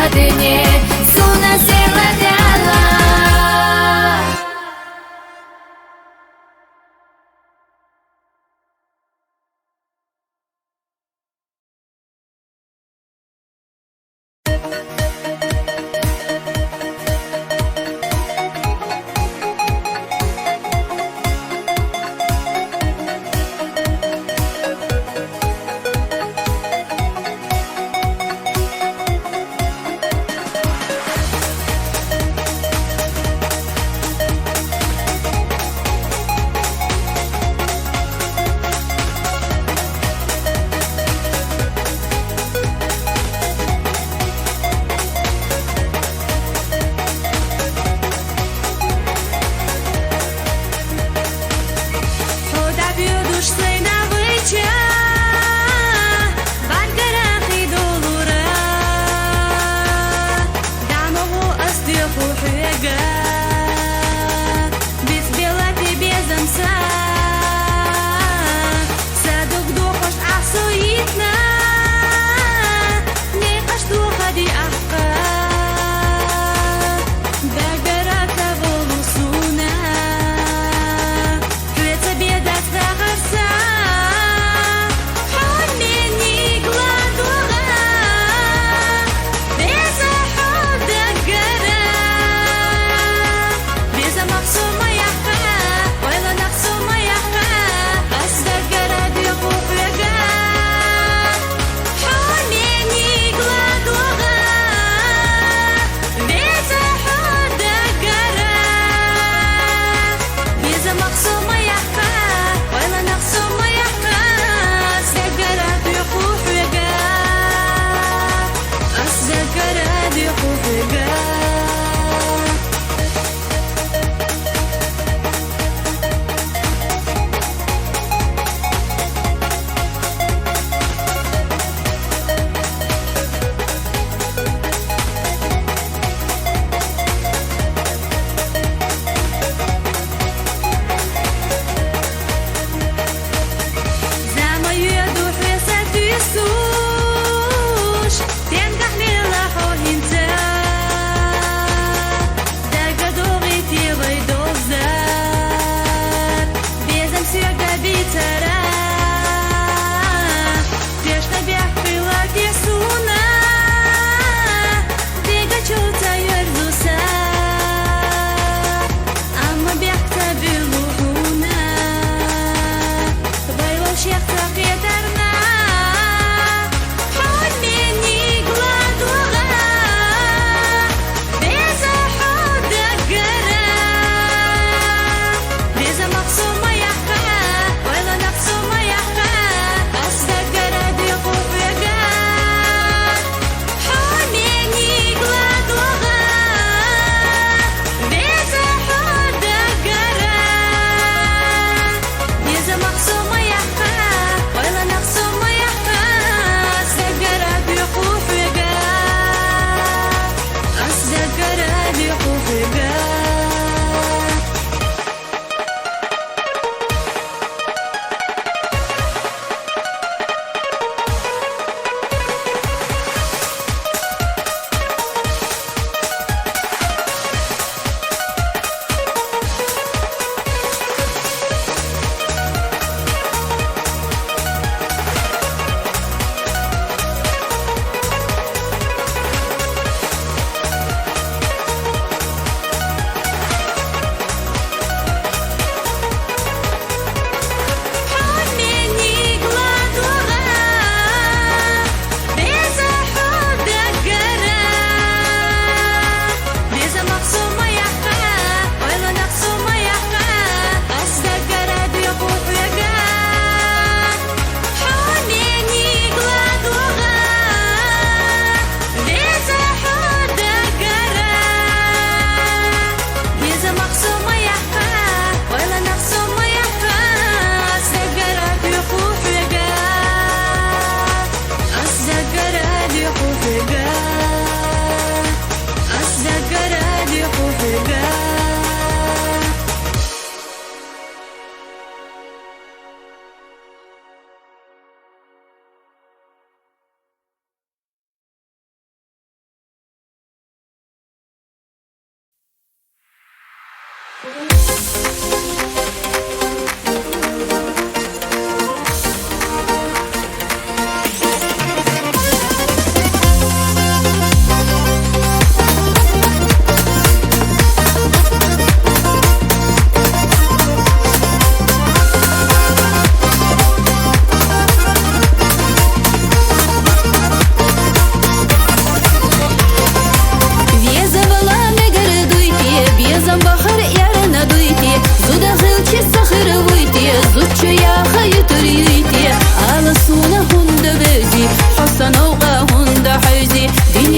Latine, sună Seladeala.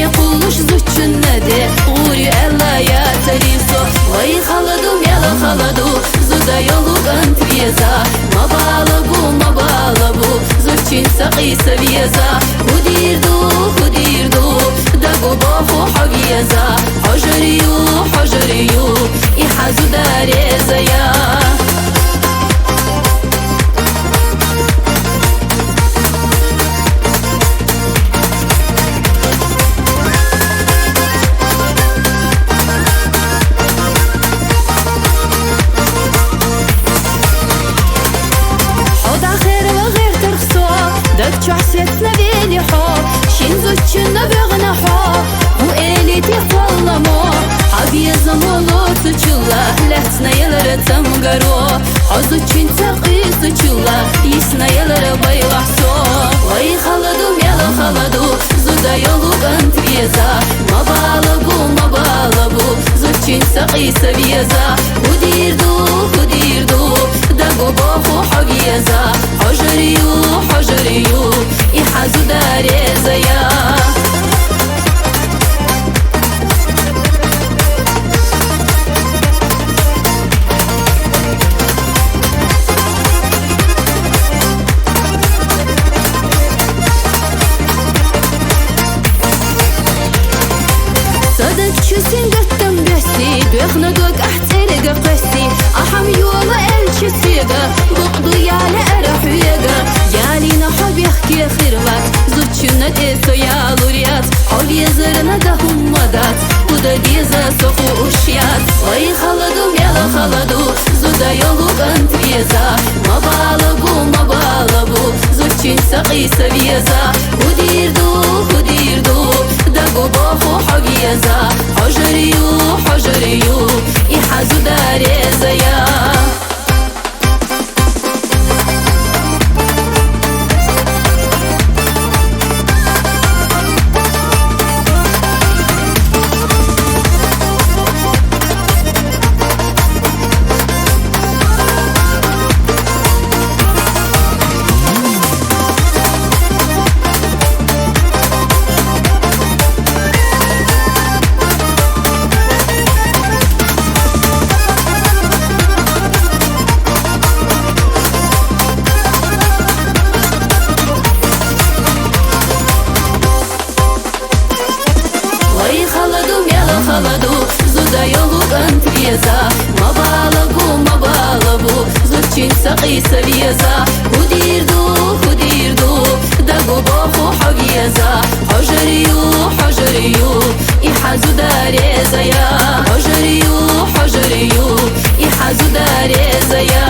не кулуш зучуннаде Гури элла я тарисо Вай халаду мела халаду Зуда йолуган твеза Мабалабу Зучин сaqisa веза Hudirdu Dagu bofu haviyeza Hajariyu Ihazu dareza ya Часетна вели хо Шинзучна вегна хо У элити фалламо Хабьеза молоца чула Лецна елара тамгаро Хозучин цақиса чула Исна елара байлахсо Вай халаду мела халаду Зуда йолуган твеза Мабалабу Зучин цақиса веза Hudirdu Dagu bofu haviyeza Hajariyu Ihazu dareza ya صدق شسين قتم بسي بيخنا دوك احترق قسي أحم يولا الشسيقة بقضو يالا أرحيقة يالي نحب يحكي خيرلات زوجنا ديسو يا لوريات حب يزرنا دهم مدات ودا ديزا سوخو اشيات وي خلدو ميلا خلدو زودا يولوك انت بيزا مبالبو زوجين سقيسا بيزا وديردو Dagu bofu haviyeza Hajariyu Ihazu dareza ya Халаду, зуда йолуган твеза Мабалабу Зучин сaqisa веза Hudirdu Dagu bofu haviyeza Hajariyu Ihazu dareza ya Hajariyu Ihazu dareza ya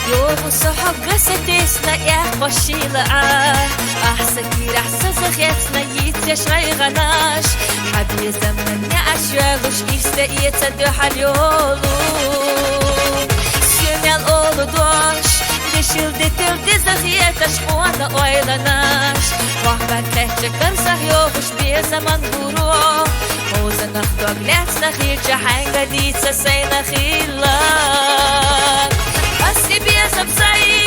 يوم الصحاب قستيسنا يا خوشيلة أحسكي رحسة زخيتنا يتشغي غناش حبي زمن يا أشيالوش إستقيت دوح اليولو سيميال أولو دوش دشيل دي زخيتش وانا أويلناش وحبا كهجك برزح يوغش بي زمن غروح موزة نخدو أقلاتنا خير جحانجا ديتسا سينا خيلان أسي بيا زبزاي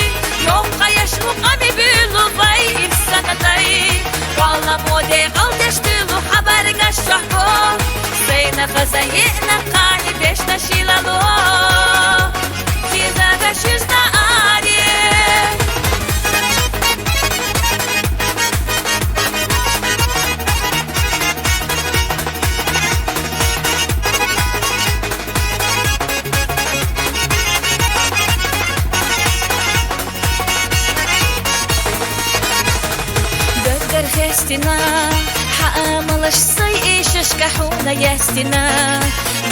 يوم قيش وقامي بيلو باي إنسانا داي والله مودي غلطش تلو حبارك أشرحكو سينا خزايقنا قاني بيشنا شيلالو تيزا غشيزنا آري خستنا حاملش سايشش كحونا يستنا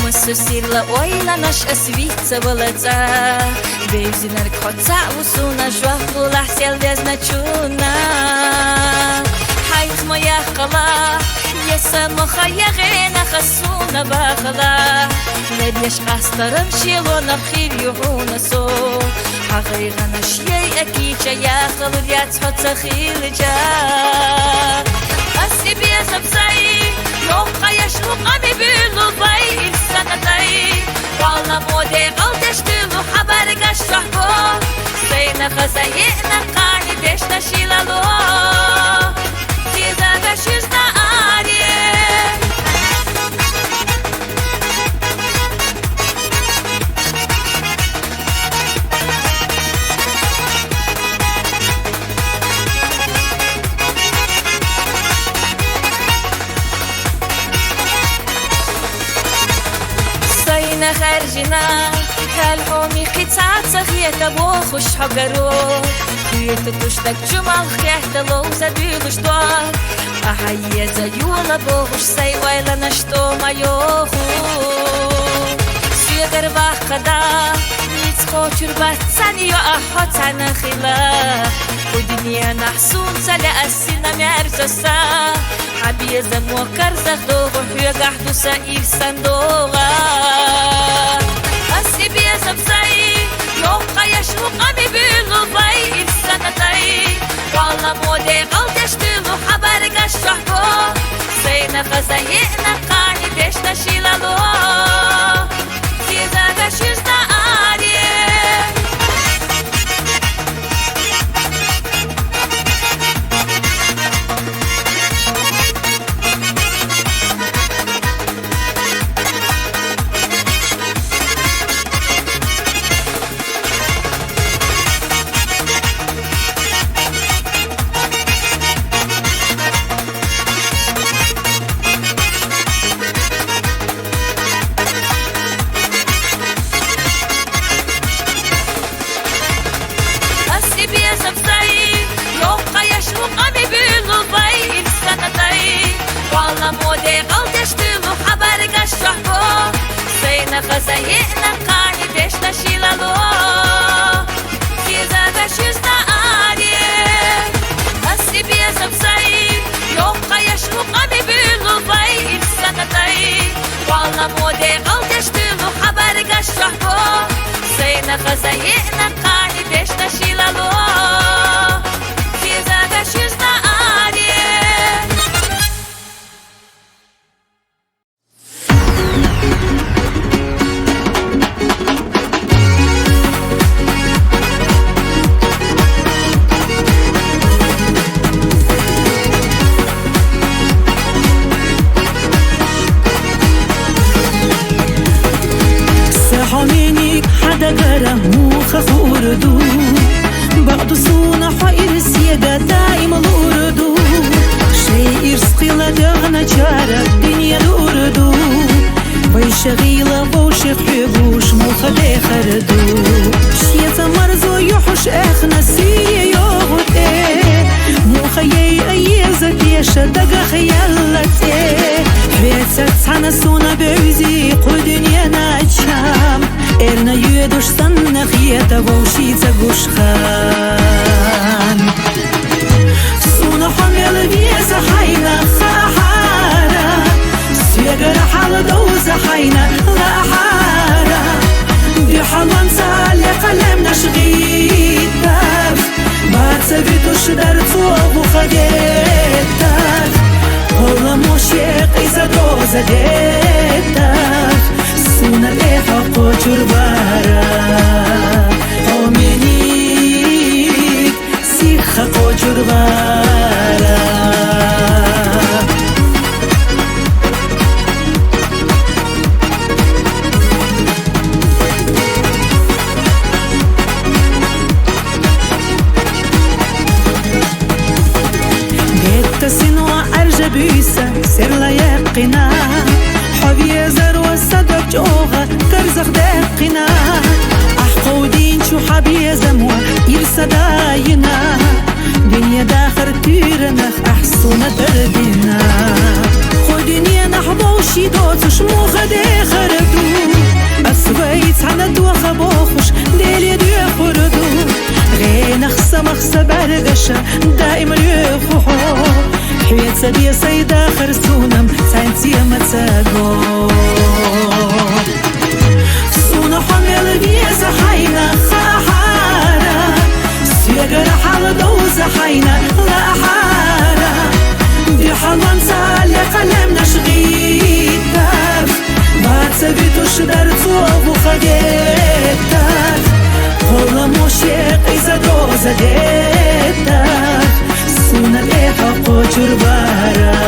مسوسيلا ويلا نش اسويتsa ولتا بيزينر كوتا وسونا جوافلو لحسيل везна чуна حيث моя خلا يسمو خيغينا خسونا بخلا نبيش قسترم شيلونا بخير يعونا سو حقيقة نشيء أكيد يا خلويات حتى خيل جا أسي بيا زبزاي يوم قيش وقامي بيلو باي إنسانا داي والله مودي غلطش تلو حبارك أشرحكو سينا خزايقنا قاني ديشنا شيلالو تيزا غشيزنا آري خارجنا كالحومي قطعة صغيرة بوخش حجرو كيت تشتك جمال خيحت لوزة بيلوش دوار أحيي زيولا بوخش سيويلا نشتو ما يوخو سيغر باقدا نيتخو تربات ثانية أحط عنا خلا ودنيا نحسون سلا أسلنا مرزسا حبي زمو كرزخ دوغو حيوغ أحدو سائر صندوغا أسي بيا زبزاي يوم قيش وقامي بيلو باي إنسانا داي والله مودي غلطش تلو حبارك أشرحكو سينا خزايقنا قاني ديشنا شيلالو تيزا غشيزنا آري خزايقنا قاني ديشنا شيلالو تيزا غشيزنا آري أسي بيا زبزاي يوم قيش وقامي بيلو باي إنسانا داي والله مودي غلطش تلو حبارك أشرحكو سينا خزايقنا قاني ديشنا شيلالو تيزا غشيزنا آري دقرة موخة خوردو بعض صونا حائر سيادة دائما الوردو شيء رزقي لدغنا جارة الدنيا الوردو ويشغيلة بوشي حبوش موخة بيخردو شيطة مرزو يحوش اخنا سيا يوغد موخة يأيزك يشا دقا خيالتي حيثة تانا صونا بوزي قو دنيا ناچام Erna yüdüş sanna xiyet ووشيتا قشخان سونا حمل بيزا حينا خاحارة سيقر حال دوزا حينا لا حارة دي حلوان سالي قلمنا شغيتك ما تسبيتوش درتو أبو خديتك والله مشيق إذا دوزا ديتك سونا ليحا قوتر بارا أومينيك سيخا قوتر بارا بيسا سر لا يقنا حبي زر وصدق جوغا ترزق دقنا أحقودين شو حبي زموا يرسى داينا دنيا داخر تيرنخ أحسونا دردنا خودني نحبو شي دوتش مو غدي خردو أسويت عنا دوخا بوخش ديلي دي خردو غين أخسى مخسى بردشا دائما يفوحو حيات سبيا سيدا خرسونم سانتي متاقو سونا حمل بيزا حينا خاحارة سيقر حال دوزا حينا لا حارة دي حلوان سالي قلمنا شغيتك ما تسبيتوش درتو أبو خديتك والله مشيق إذا دوزا ديتك سونا ليحا قوتر بارا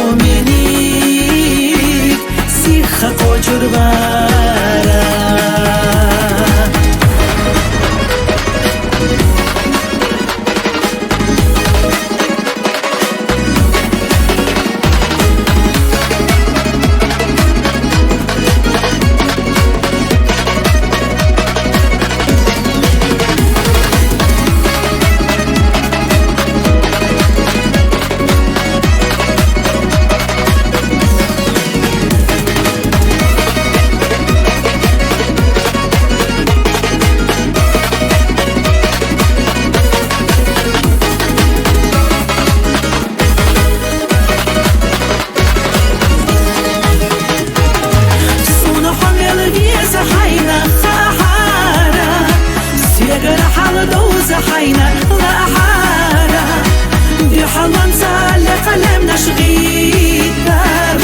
أومينيك سيخا قوتر بارا حينا لا حارة دي حلوان سالي قلمنا شغيتك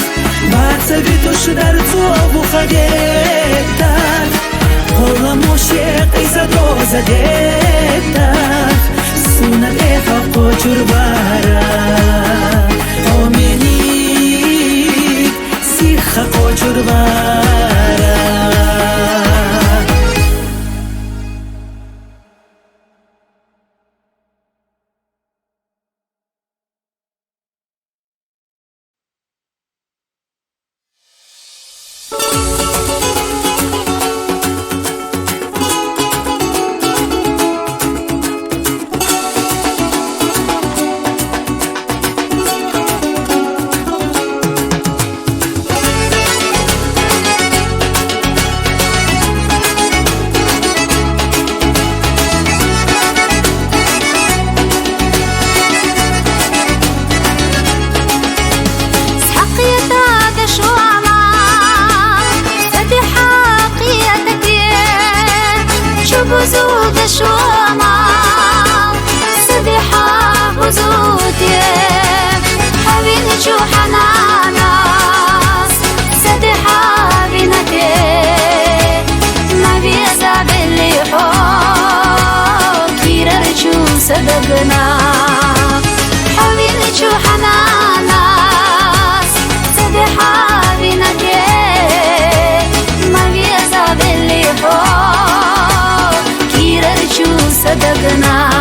ما تسبيتوش درتو أبو خديتك والله مشيق إذا دوزا ديتك سونا ليحا قوتر بارا أومينيك سيخا قوتر بارا بزود شوما سبحة بزودي حبيني شو حناناس سبحة بنتي ما بيزا باللي حوك يرجو صدقنا حبيني شو حناناس سبحة بنتي ما بيزا باللي حوك يرجو صدقنا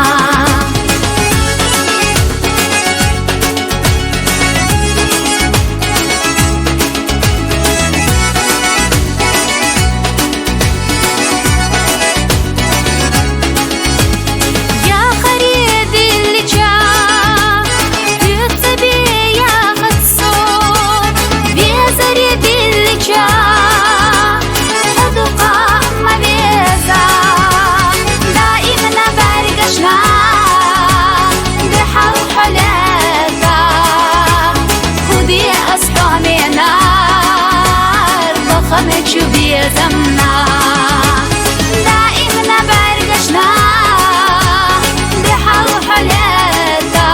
حدقة ما بيزا بيزمنا دائما بعرقشنا بحال وحالتا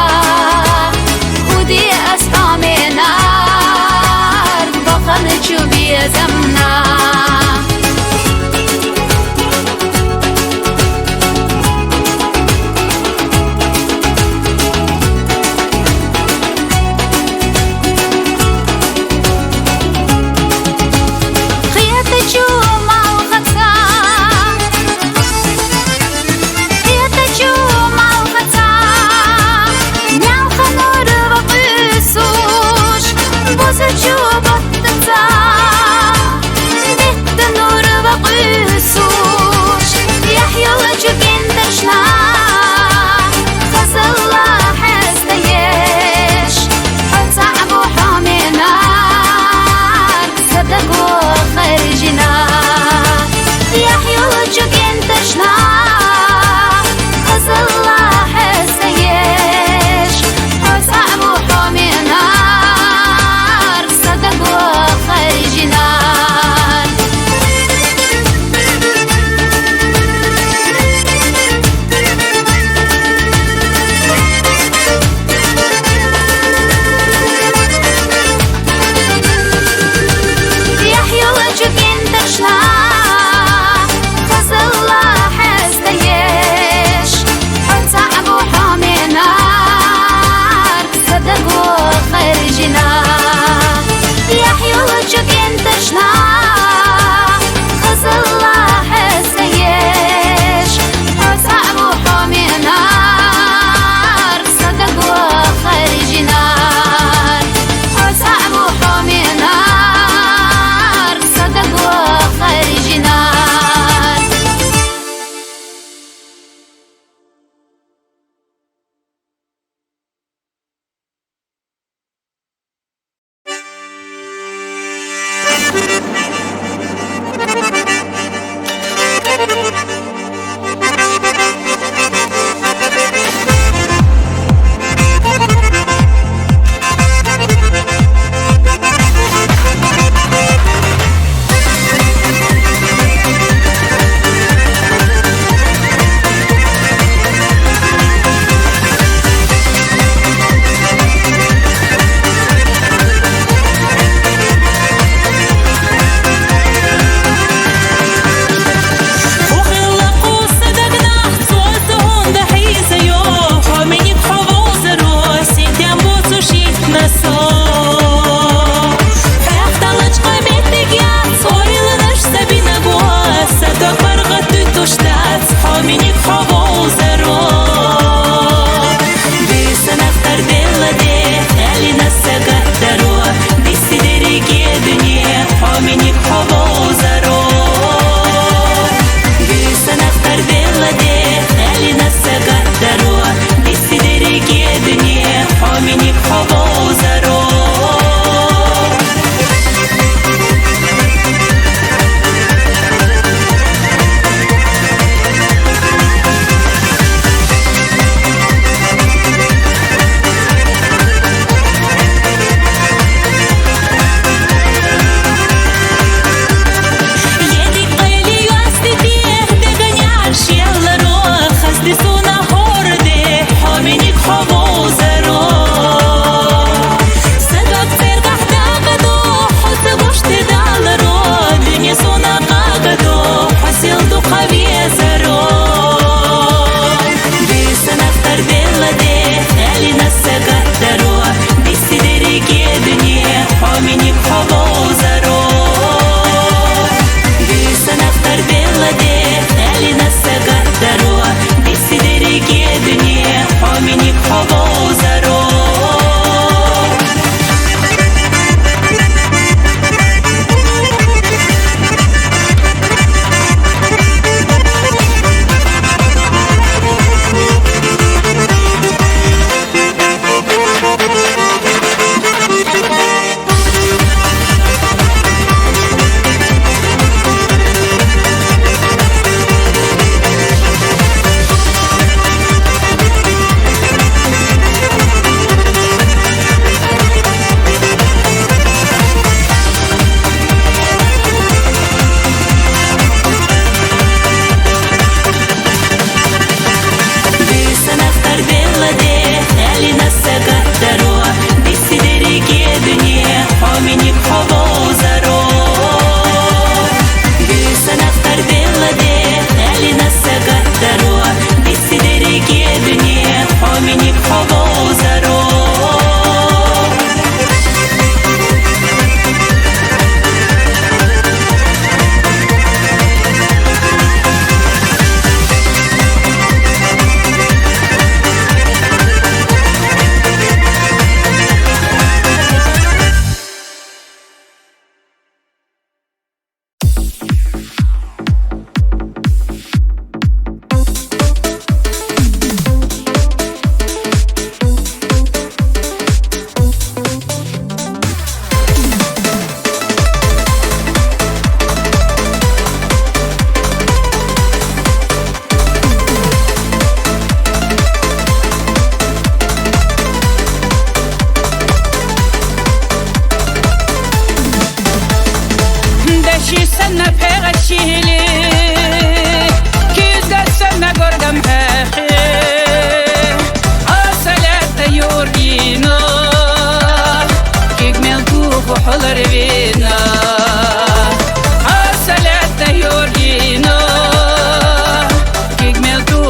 خدي أسطامي نار بخلتشو بيزمنا شو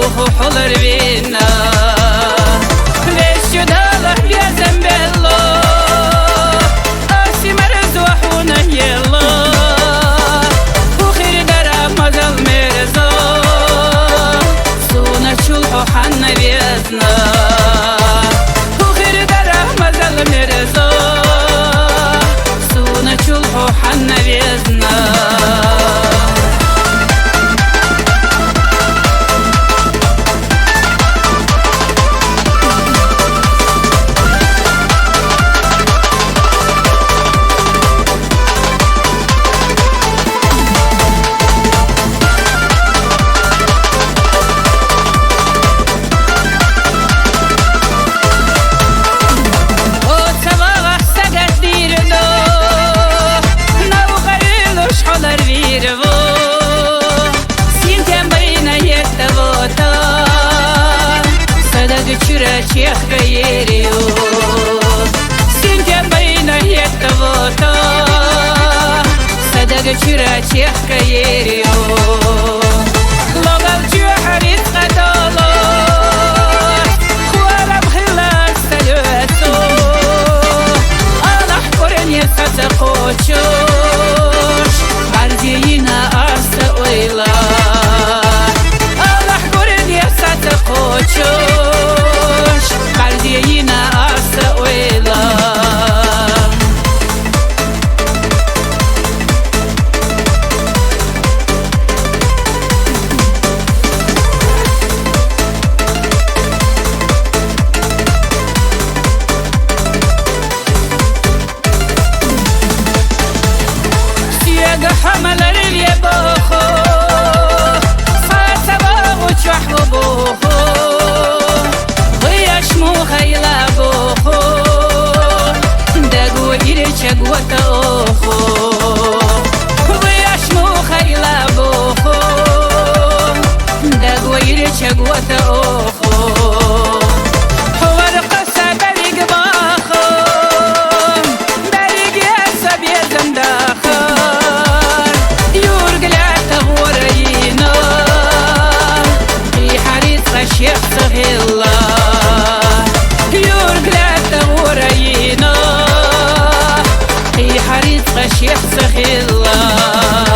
بوخو حلر بينا ليش يداله بيزن بالله أسي مرز وحونا يلا وخير درا مزل مرزا سونا شلحو حنا بيزنا وخير درا مزل مرزا سونا شلحو حنا بيزنا Чех каерио, сентябрина это вот, садага чура чех каерио, логал чухарит катало, хуарам хилар салюэсо, алах коренье саца хочош, ардиина арса ойла, алах коренье саца хочош. Ardiyina arsa oyla Siyaga hamalar yebokho Fataba uçahvo bokho مو خيلا بوخو دقو إرشق وتوخو وياش مو خيلا بوخو دقو إرشق وتوخو هو القصة بريق باخو بريق يسب يزن داخل يورق لا تغورينا في حريص الشيخ صغير الشيخ سخي الله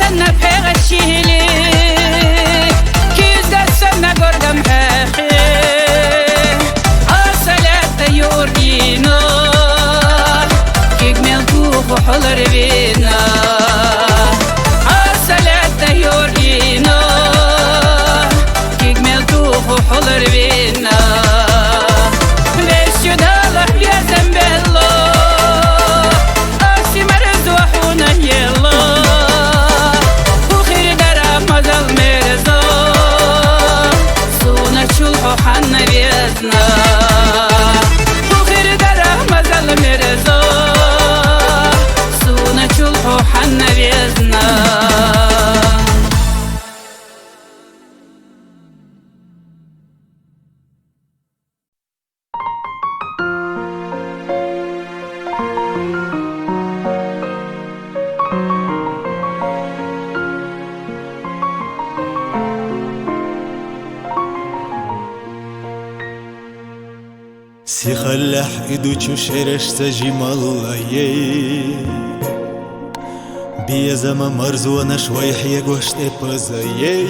سنة بغشيلي كيز قد سنة قردم حاخي أصلات يورجينا كيك ملكوخ وحلر بينا أصلات يورجينا كيك ملكوخ وحلر بينا ليش يداله بيزن بالله أسي مرز وحونا يلا حنا بيزنا وخير دره مزل مرزا سونا چلحو حنا بيزنا سيخلح إدو چوشرش سجيمالله بيزما مرزونا شوي حيق وشت بزيه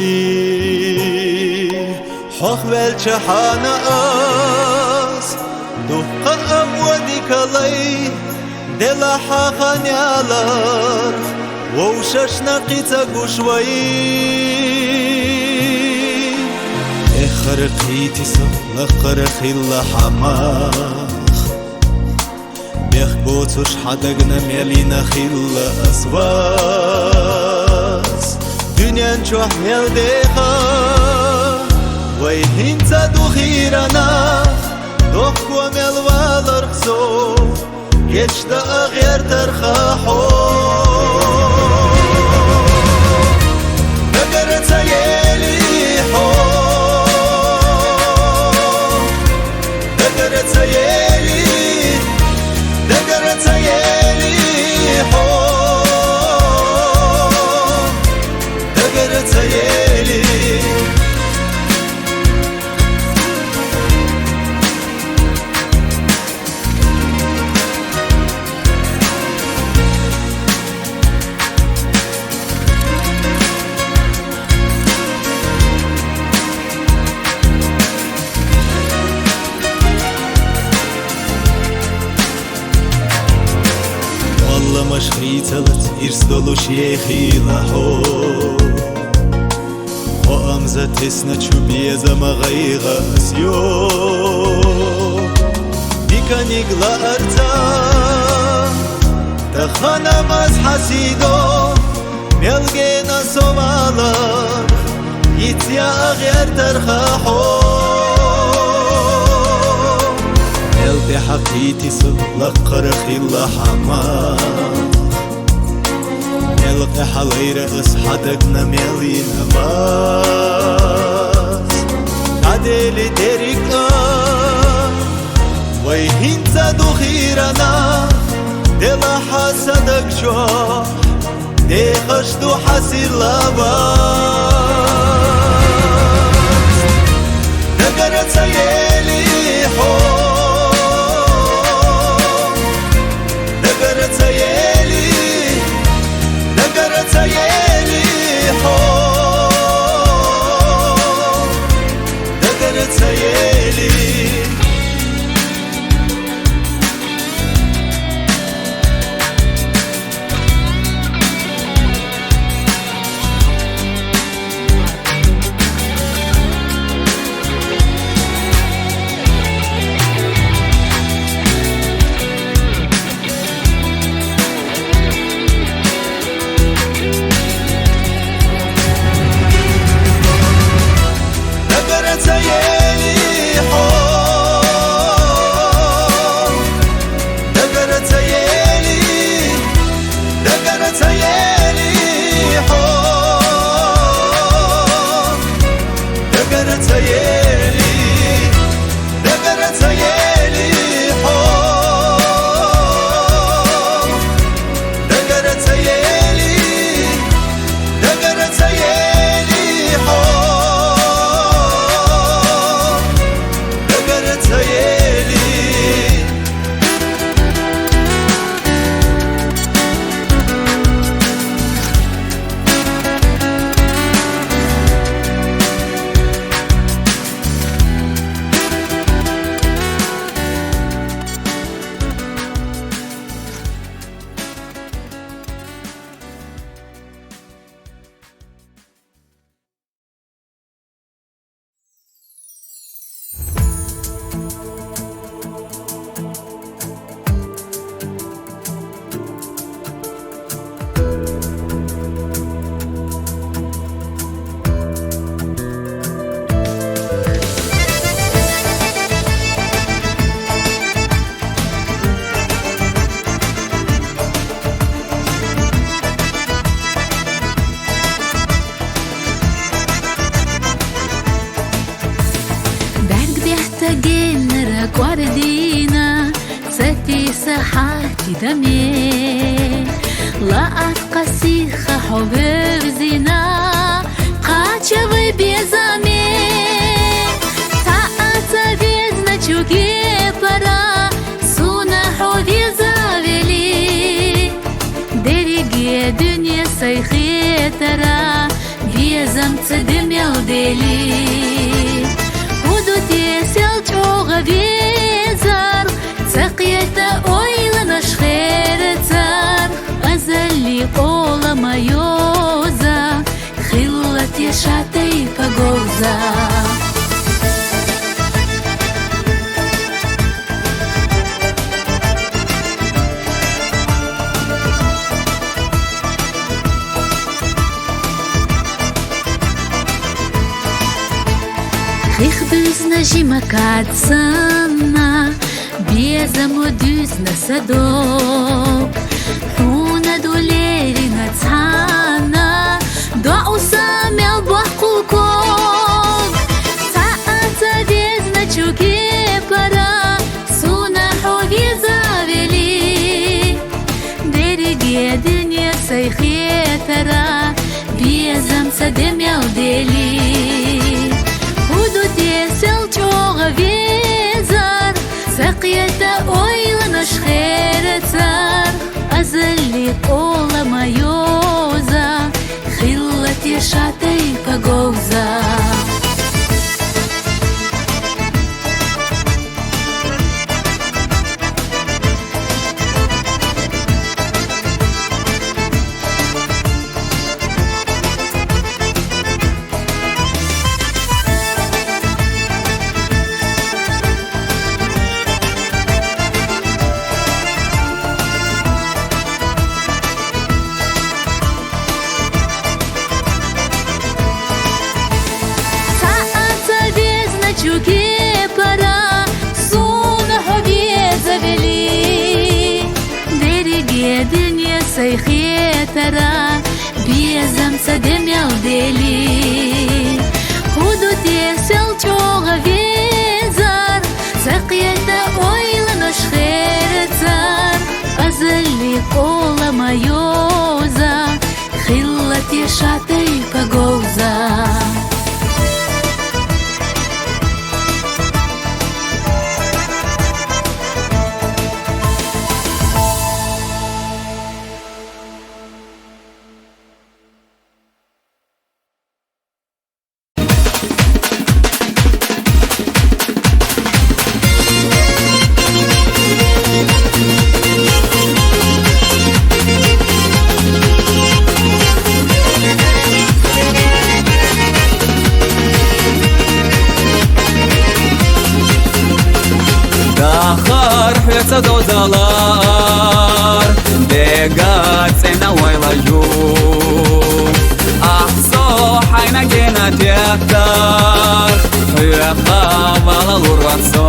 حخ والشحانة أس دقة أمودي كلي دلا حقن يالر ووشش نقيتا قشوي خرقيتي سلقرخ اللحماخ بيخ بوتوش حدقنا ميلينا خيل أسواس دنيا نشوح يلديخا ويهين تدو خيرنا دوخكو ميلوالر خسو يشتا أغير ترخاحو نقرت يلي حو نقرت يلي حو نقرت يلي مشخيتلت إرسدلو شيخي لحو وأمزة تسنة شبيزة مغيغة أسيو ديكا نيقلا أرتا تخانا مزحسيدو ميلغينا سوالر يتيا أغير ترخاحو قلبي حقيتي سلقر خيلا حمام ملقى حليرة أصحدقنا ملينا باس عدلي ديريكا ويهين تدو خيرنا دلا حسدك جوح دي خشدو حسير لاباس نقرت يلي حو نقرت يلي حو نقرت يلي guardina ستي ساحاتي دمي لا أتقسي حبيب زنا قاتشبي بيزامي ساعة بيدنا تشوكي برا سونا حوذي زاولي دريقي دنيا سيخي ترى بيزم تدمي ودلي шатай погоза. Их дызна жима кацана, безамо дызна садок. Хуна долерина цана, до усамел бахкукок. Саата безна чуке пара, суна хоги завели. Дереге дыне сайхетара, безам садемял дели. Тесел чоға везар, сақиета ойланыш херецар. Азали кола майоза, хилла тешатай погоза. Чуке пора, суна хоге завели. Дереге дыне сайхетара, безам садемял дели. Худу тесел чоға везар, сақиета ойланыш херецар. Азали кола майоза, хилла тешатай погоза. Dozalar Degatsena waylayu Ahso hayna gena tektar Hüyaqa l'urratso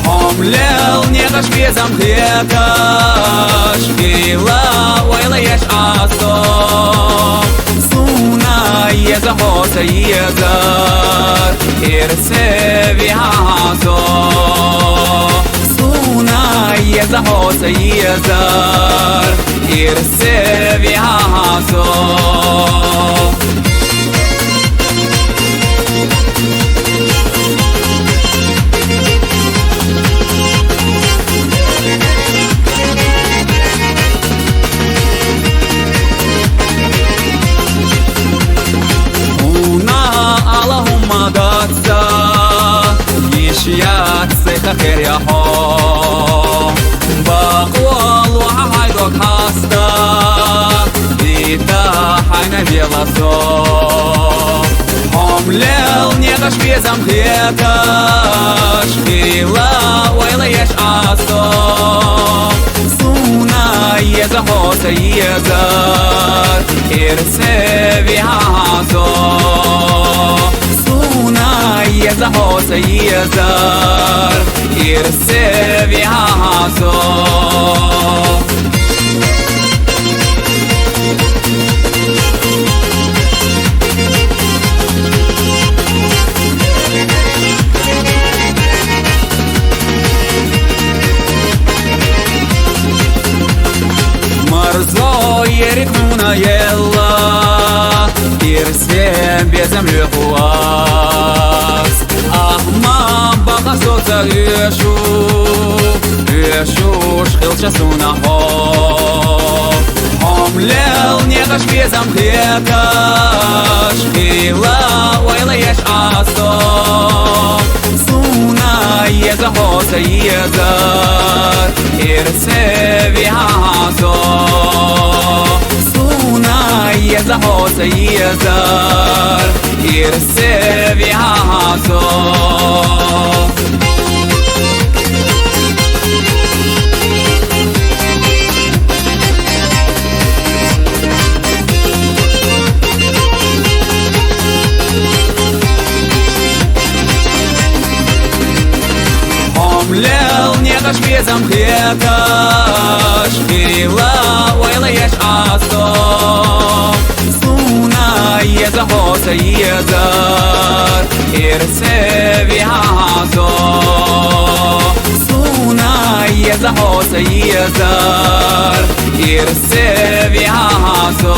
Homlel negash bezam tekash Vila waylayash aso Suna yeza hosa yezar Irsevi haso Yeza hosa yezar Irsevi haso Una Allahumma gatsa Yishyak secha kher yaho Baqwal wa haydok hasta Dita hayna velaso Homlel negash bezam tekash Vila waylayash aso Suna yeza hosa yezar Irsevi haso Suna yeza hosa yezar Irsevi haso Marzo yerik nuna yella Irsevi bezam lühuas Ahma baqa soca yeshu Shkhilcha suna ho Homlel negash bezam tekash Vila waylayash aso Suna yeza hosa yezar Irsevi haso Suna يزحوس يزار يرسب يعازو Лел не дашь безом хеташ Кирилла ойла еш асо Суна еза хоса езар Ирсе вихазо Суна еза хоса езар Ирсе вихазо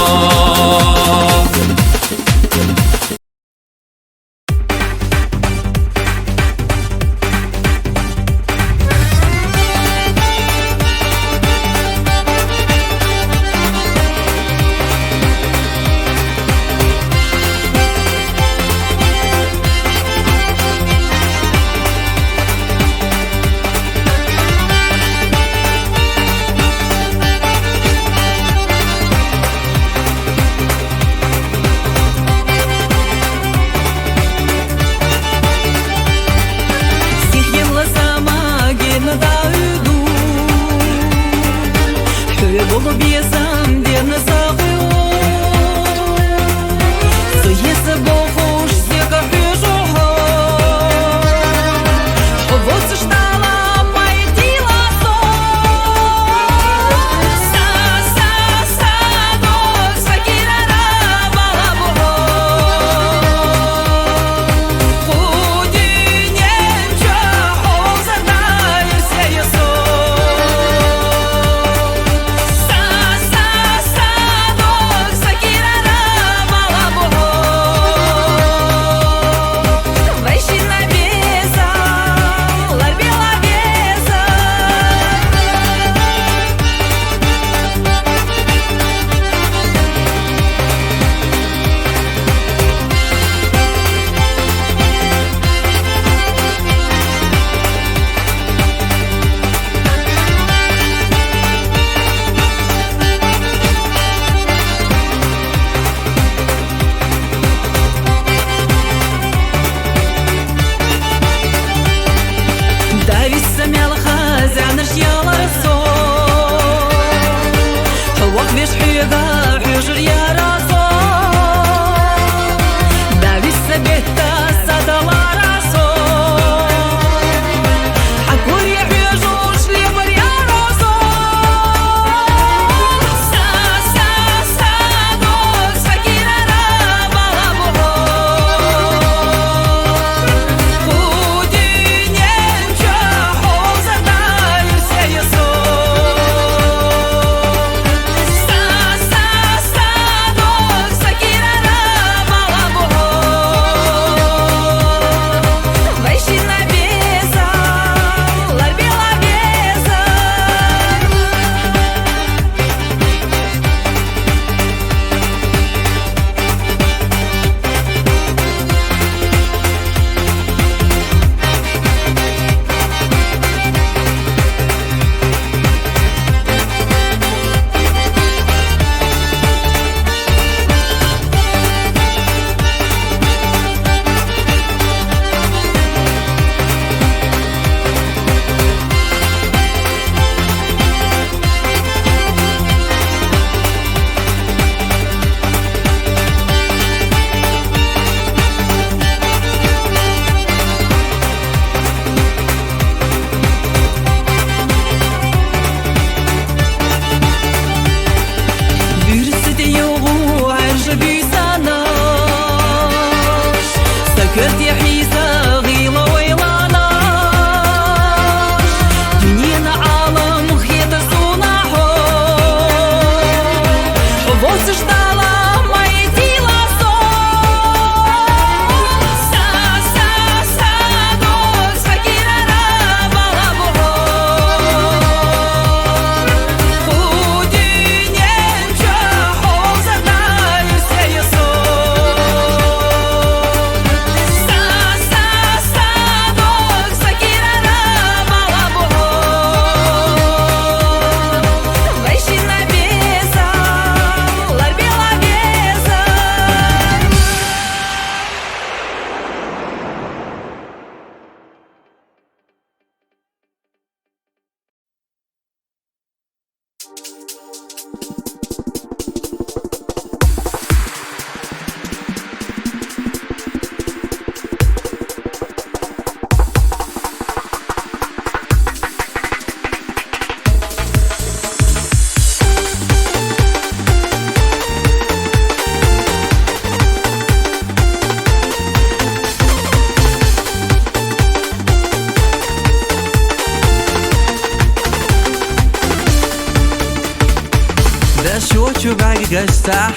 چو برگشتم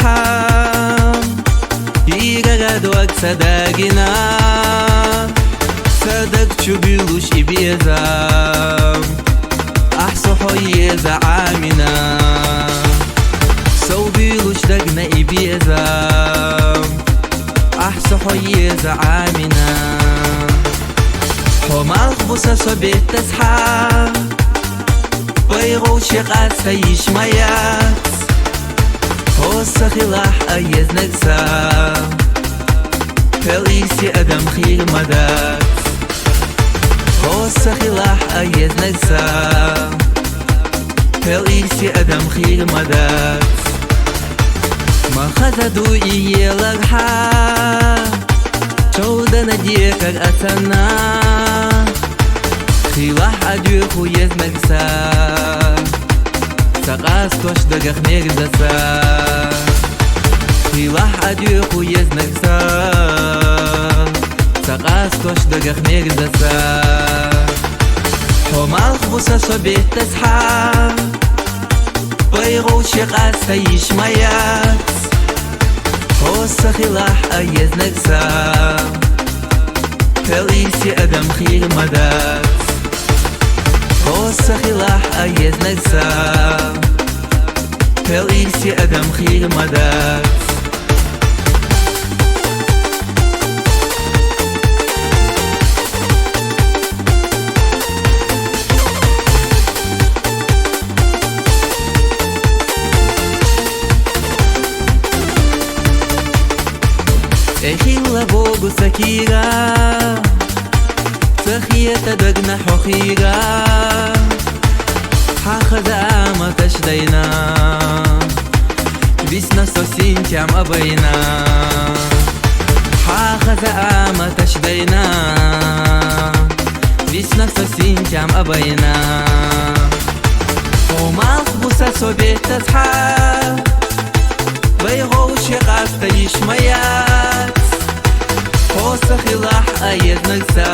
دیگر دوک صدقینا صدق چو بیلوش ای بیزم احسو های زعامنا سو بیلوش دقنا ای بیزم احسو های زعامنا حمالخ بوسا صبيت تصحى ويغوش قاسة يشميات هوسا خلاح أيز نقسا فليسي أدم خير مدات هوسا خلاح أيز نقسا فليسي أدم خير مدات ما خزدو إيه لغحا شودا نديك أتنا خلاح أدوخو يزنقسا سقاس توش دقخ ميرزسا خلاح أدوخو يزنقسا سقاس توش دقخ ميرزسا حمالخ بوسا صبيت تصحى ويغوش قاسة يشميات هوسا خلاح أيز نقسا فليسي أدم خير مدات هوسا خلاح أيز نقسا فليسي أدم خير مدات إخيلا بوغو سكيرا سخية دقنا حخيرا حاخذ آما تشدينا بيسنا سوسين تيام أبينا حاخذ آما تشدينا بيسنا سوسين تيام أبينا ومالخ بوسا صبيت تصحى ويغوش قاسة يشميات هوسا خلاح أيد نقسا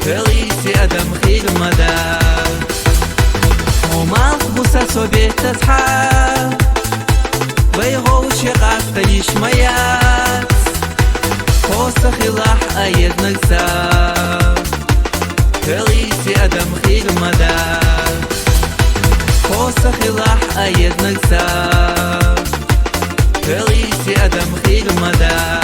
فليسي أدم خير مدات ومالخ بوسا صبيت تصحى ويغوش قاسة يشميات هوسا خلاح أيد نقسا فليسي أدم خير مدات هوسا خلاح أيد نقسا فليسي أدم خير مدات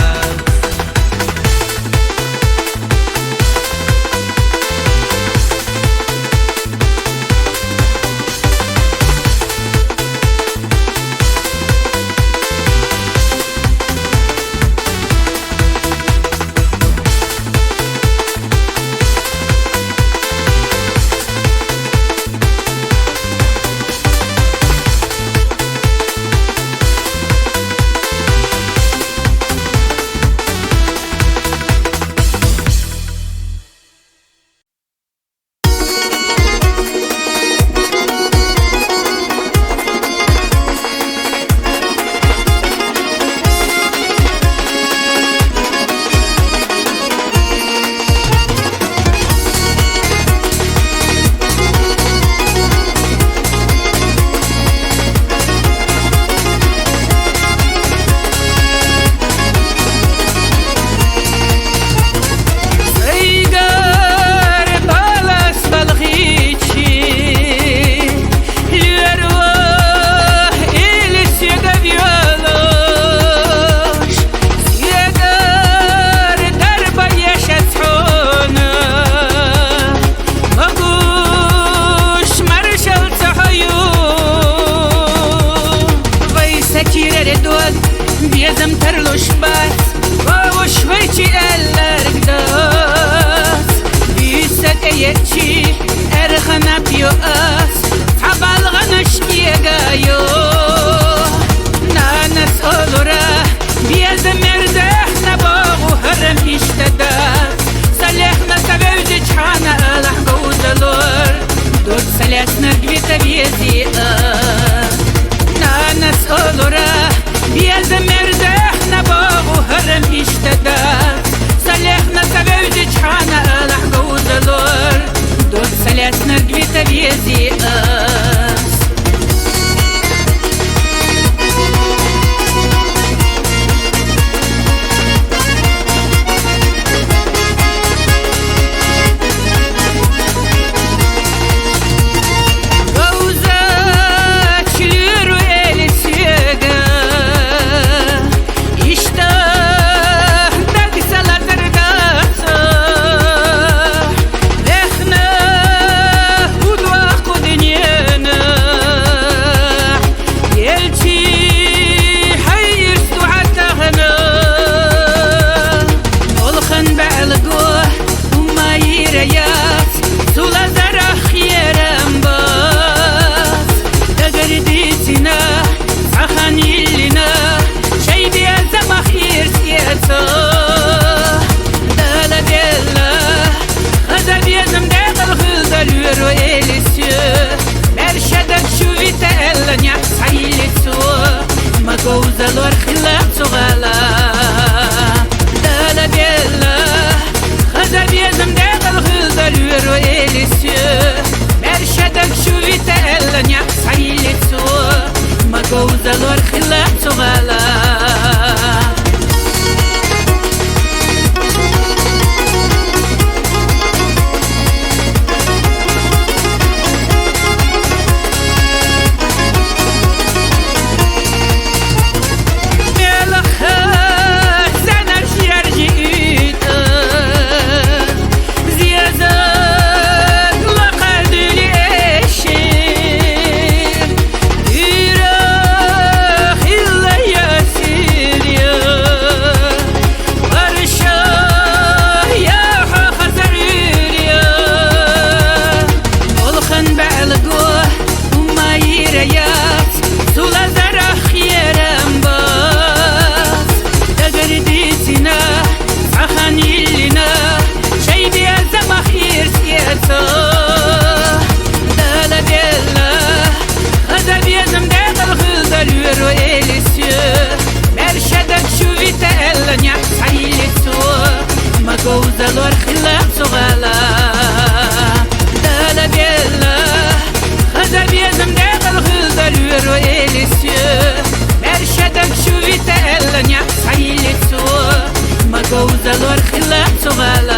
الور خلاف صغالا دالا بيلا خزب يزم داخل خلد الور وإليسيو مرشدك شوفي تألا نعك سعيلتسو ما قوز الور خلاف صغالا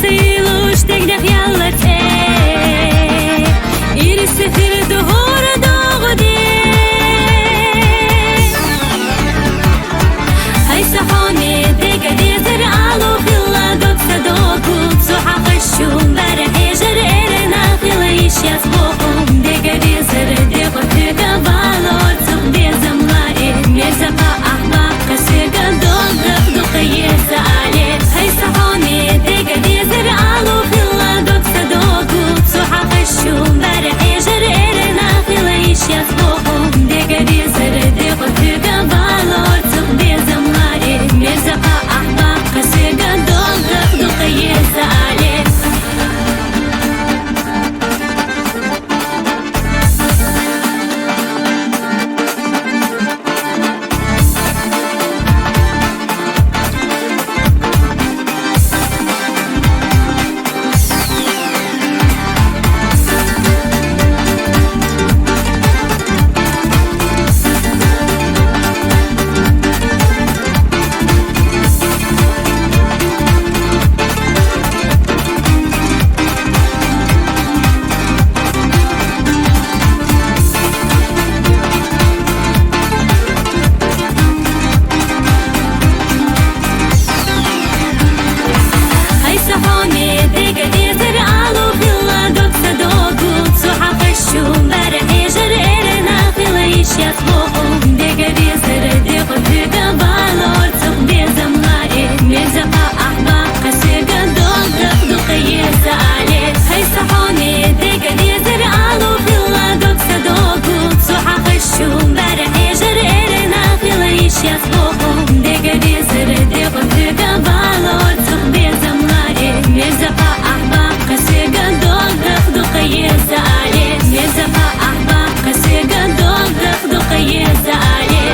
سيلوش تقدر يلا تاي يرسفر دهور دوغدي هاي صحوني دقا ديزر علو خلا دوك صدوكو بصوحة خشوم بارح يجر إرنا خلا يشياس بوخوم دقا ديزر دقا تقا بالور تق ديزم لائن ميزقا أحباب قسيقا دوغ دق يسالي هاي صحوني دقا ديزر علو خلا دوك صدوكو بصوحة خشوم بارح يجر إرنا خلا يشياس بوخوم دقا ديزر دقا تقا بالور تق ديزم لائن ميزقا أحباب قسيقا دوغ دق يسالي هاي صحوني دقا ديزر علو خلا دوك صدوكو بصوحة خشوم بارح يجر إرنا خلا يشياس بوخوم دقا ديزر دقا تقا بالور تق ديزم لائن ميزقا أحباب قسيقا دوغ دق يسالي هاي صحوني دقا ديزر علو خلا دوك صدوكو بصوحة خشوم بارح يجر إرنا خلا يشياس بوخوم دقا ديزر دقا تقا بالور تق ديزم لائن ميزقا أحباب قسيقا دوغ دق يسالي ميزقا أحباب قسيقا دوغ دق يسالي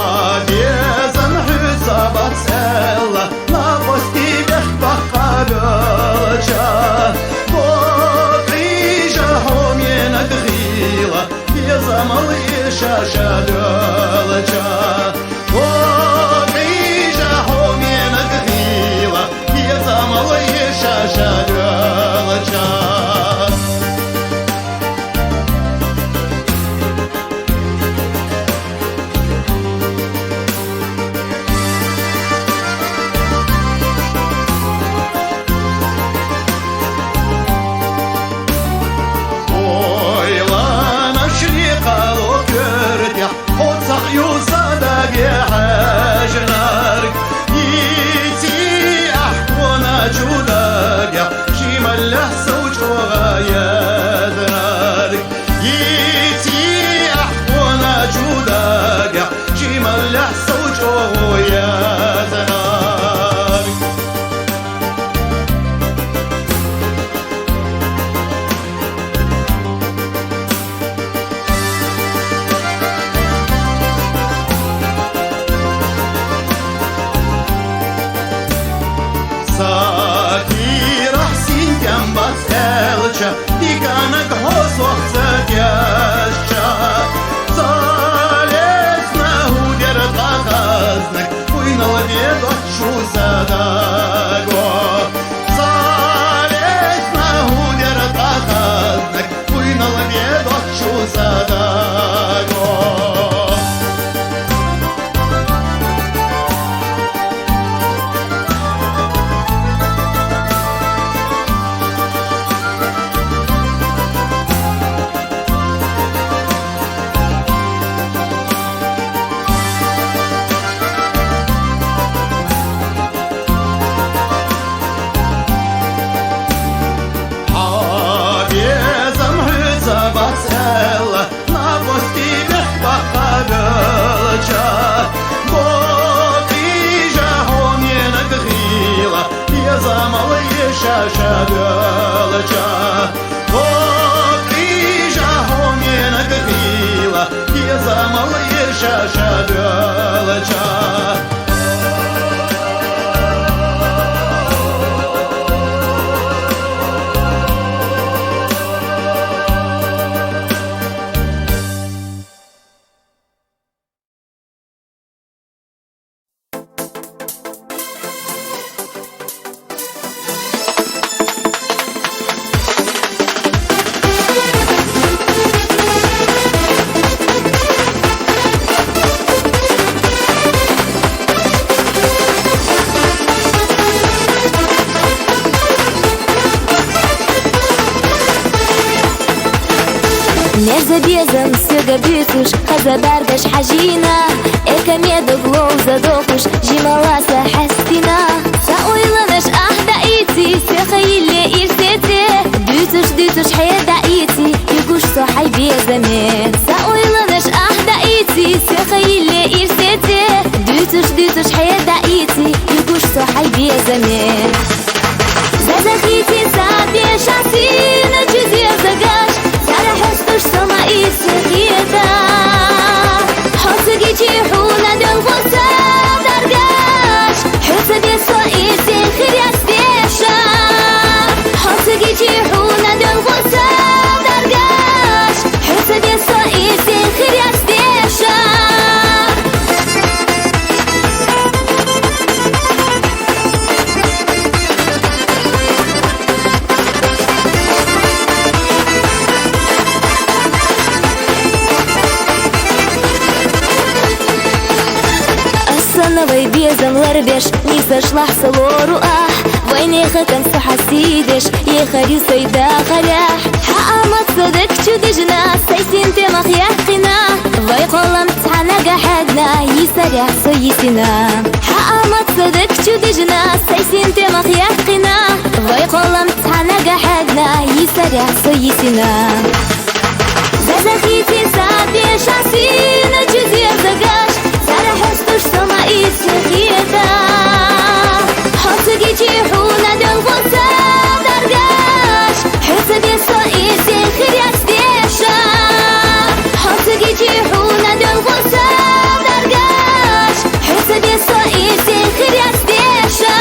Habezan hüsabat sella na postibeh bakkarıca Bokrija homyena dghila Bezamal yeshashadılca Bokrija homyena dghila Bezamal yeshashadılca Диканок хосох цатяща Залезна удер показник Уйнал ведочу задаго Залезна удер показник Уйнал ведочу задаго Шаша Мерза безом сюга бютуш, хаза бардаш хажина Эка меду глоу задокуш, жималаса хастина Са ойланаш ахда ити, сехаиле иртете Дютуш хайда ити, югуш сохай безаме Са ойланаш ахда ити, сехаиле иртете Дютуш хайда ити, югуш сохай безаме Зазахити сабе шасина, чузе загаш Сара حستش سمائی سخیتا حسگی چیحونا دل غصه درگاش حسگی سایی سخیر یستیشا حسگی چیحونا دل غصه درگاش حسگی سایی سخیر یستیشا Новый безом ларбеш, не сошла в салору, войне хатам сухасидеш, ехарю сойда халях. Хаамат садак чудежна, сайсин темах яхина, вай колам тана гахадна, есаря соесина. Хаамат садак чудежна, сайсин темах яхина, вай колам тана гахадна, есаря соесина. Зазахити сабе шасина, чузе загаш. Сара حستش سمائی سخیتا حسگی چیحونا دل غصه درگاش حسگی سایی سخیر یستیشا حسگی چیحونا دل غصه درگاش حسگی سایی سخیر یستیشا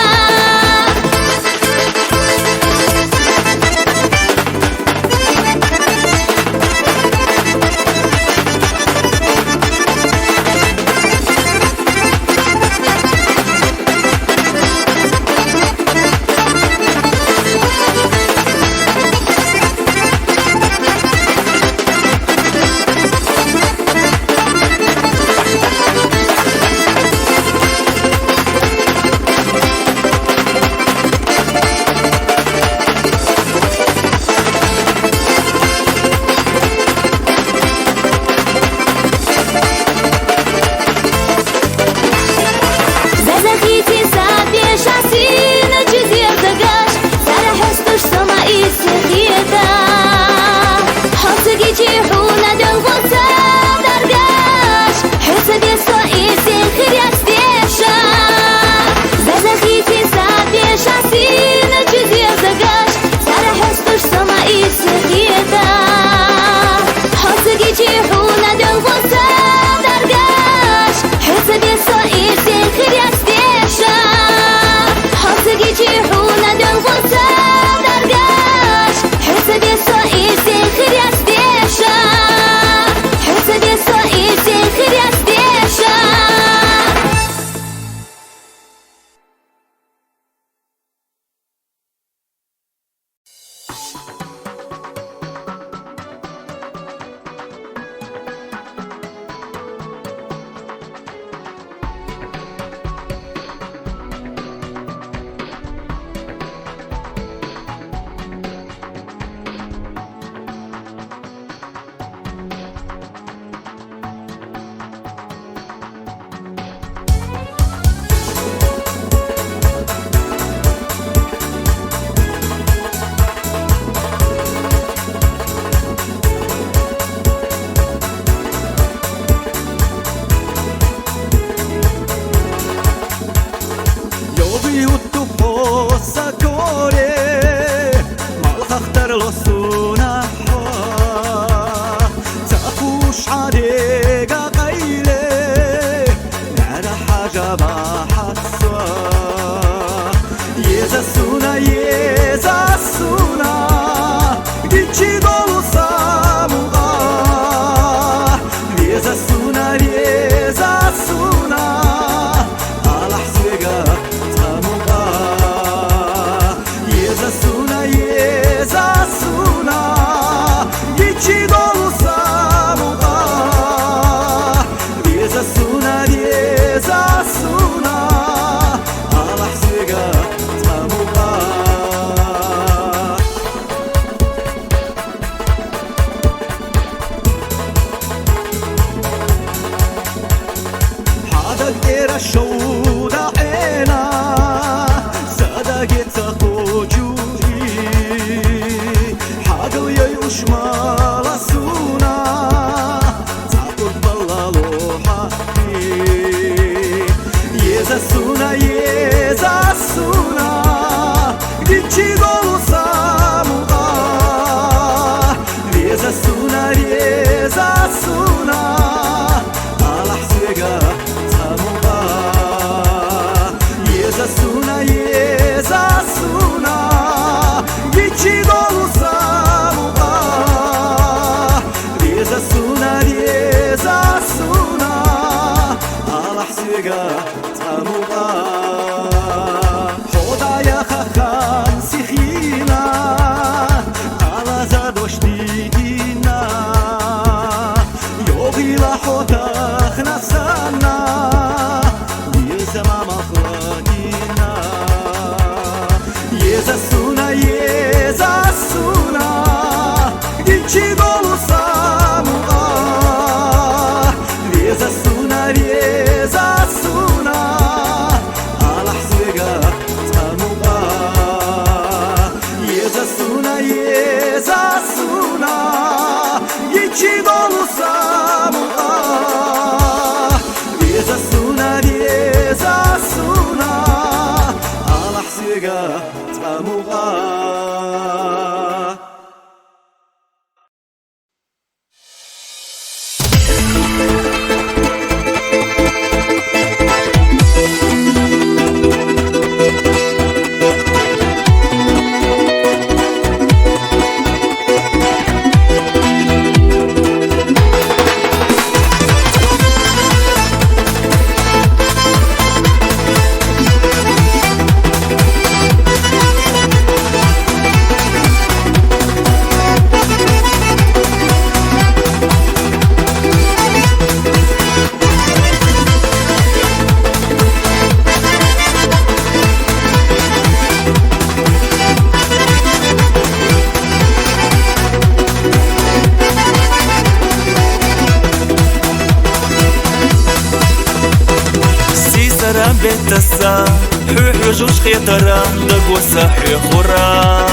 حوح جوش خيطرة دقو سحي خورا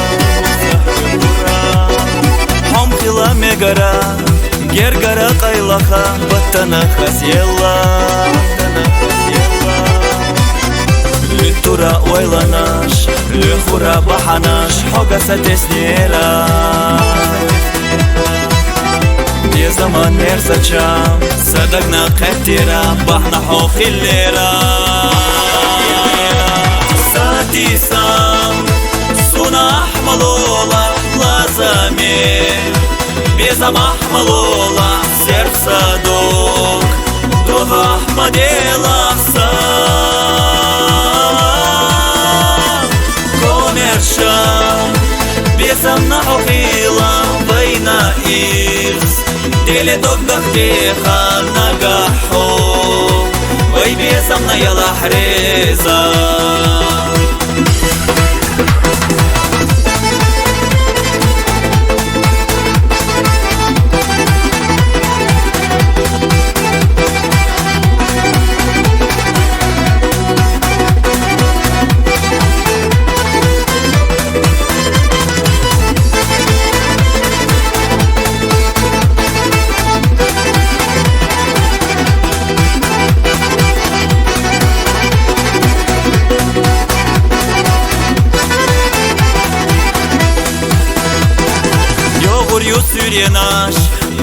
حم خلا ميقرا جرقرا قيلخا بطنا خسيلا للترا ويلاناش لخورا بحناش حوغا ستسنيرا يا زمان مرسچام صدقنا قتيرا بحنا حوخ الليرا ساتي سام سونا احملولا لازامي بيزام احملولا سيرف صادوق دوغ احمديلا سام كوميرشام بيزام نحوخيلا بينا إيرس ديلي دوغ ديخا نقاحو وي بيزامنا يلا حريزا Nаш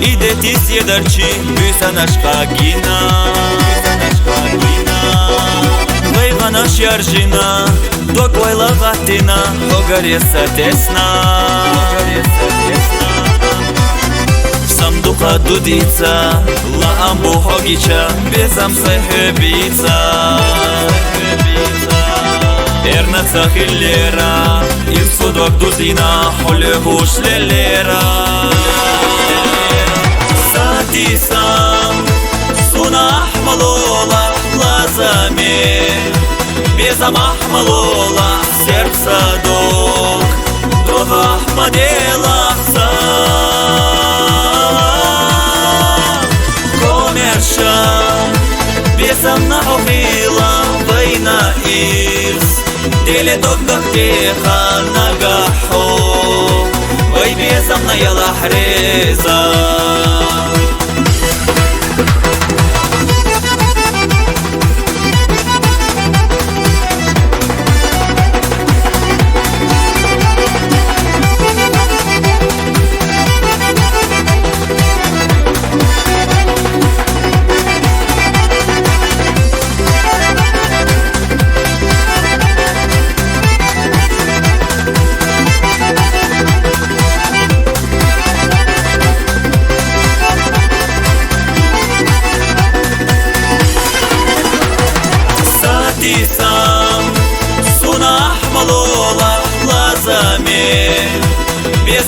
иде ти сједарчи бюсанаш кагина Лейва наш јаржина док лайла ватина Хогаре са тесна Самдуха дудица ла амбу хогича Безам сахебица Эрнаца хиллера Ирсудок дузина Холегуш лелера Сати сам Суна ахмалола Лазами Безам ахмалола Серп садок Дога ахмадела сам Комерша Безам нахохила Вайна ирс Дели догдах теха нагахо Вай безамна яла хреза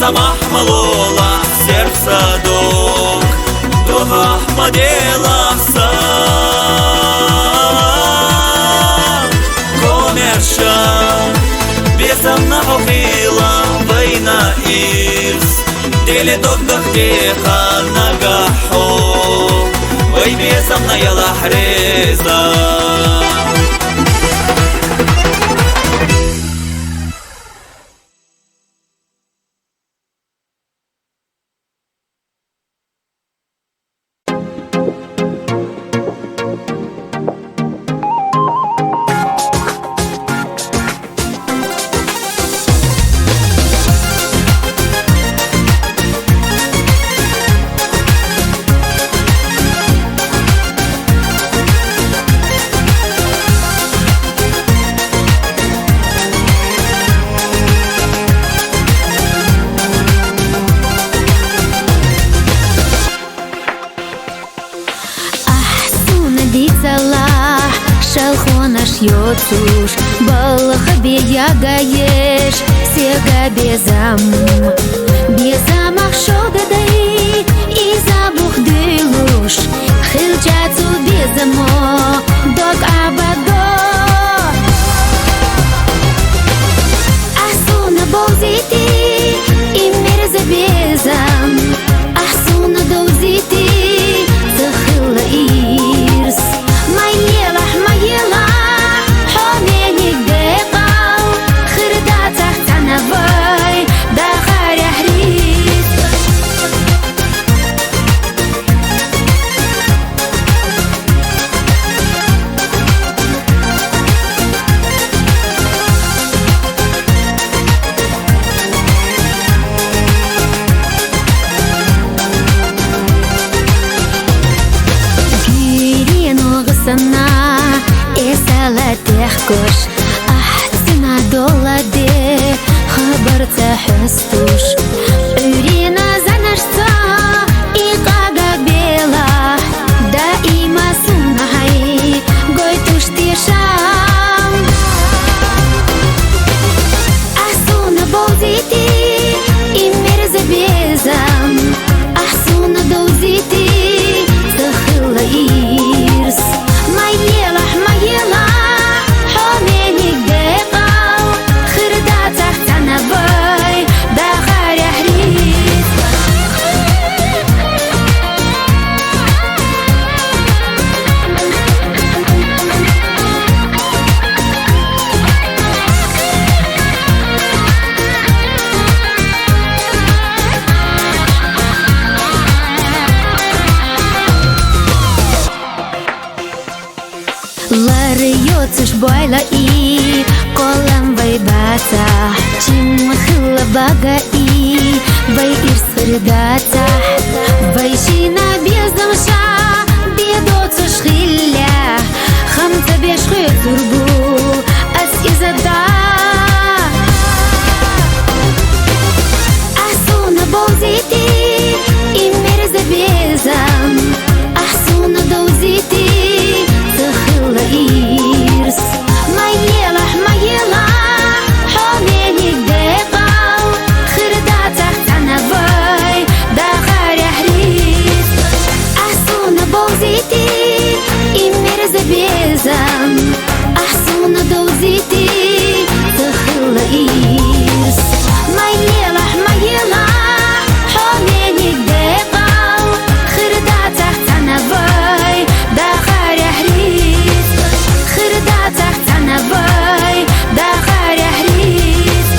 Безам ахмалола серп садок Дога ахмадела сам Комерша Безам нахохила Вайна ирс Дели догдах теха нагахо Вай безам на яла хреза Йоцуш, балха беягаеш, сега безам ахшогадай, и забух дылуш, хилчацу безамо, док абадо. Ахсуна бозити, и мерза безам, ахсуна дозити, захила ирс, майела, صرداتح چیم خلا باقایی بایر صرداتح بایشینا بیزمشا بیدو تشخیله خمسة بيش خيطر بو أسئزة دا أحسون بوزيتي إمرز بيزم أحسون دوزيتي تخل إيرس ما يلح حوميني دقاو خردا تحت عنباي دا خاري حريس أحسون بوزيتي إمرز بيزم أحسون دوزيتي تخل إيرس ما يلح حوميني دقاو خردا تحت عنباي دا خاري حريس خردا تحت عنباي دا خاري حريس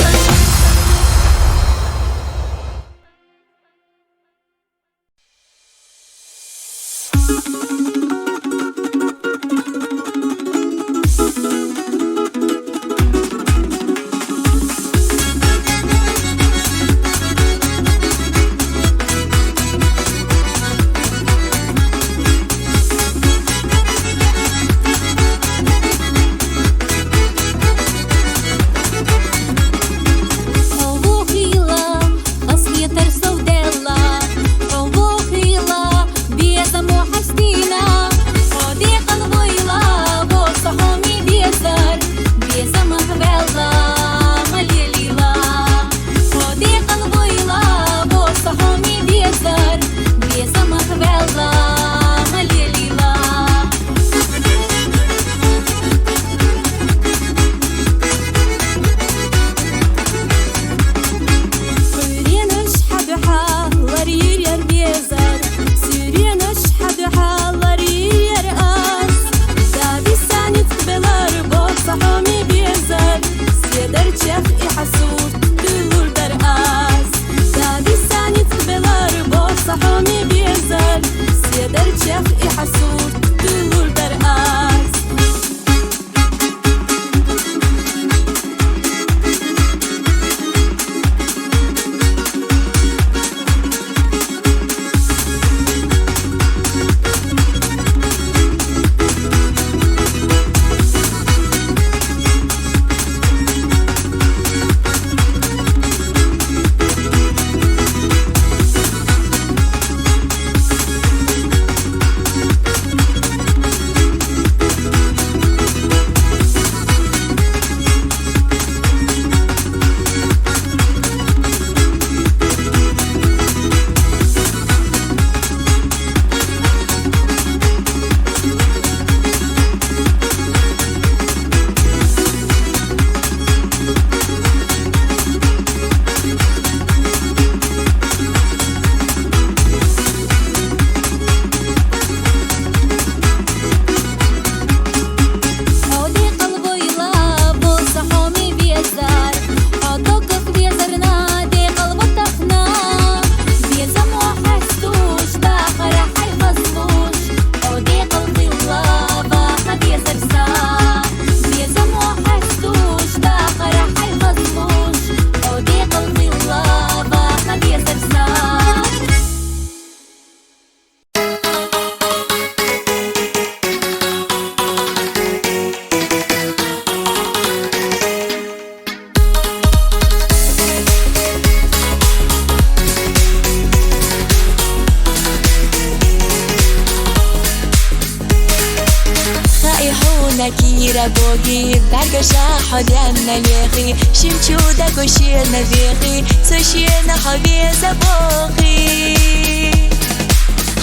Nakira bogi, dargasha hodyan nalehi, shimchuda goshir navihi, tsoshir na haviza bogi.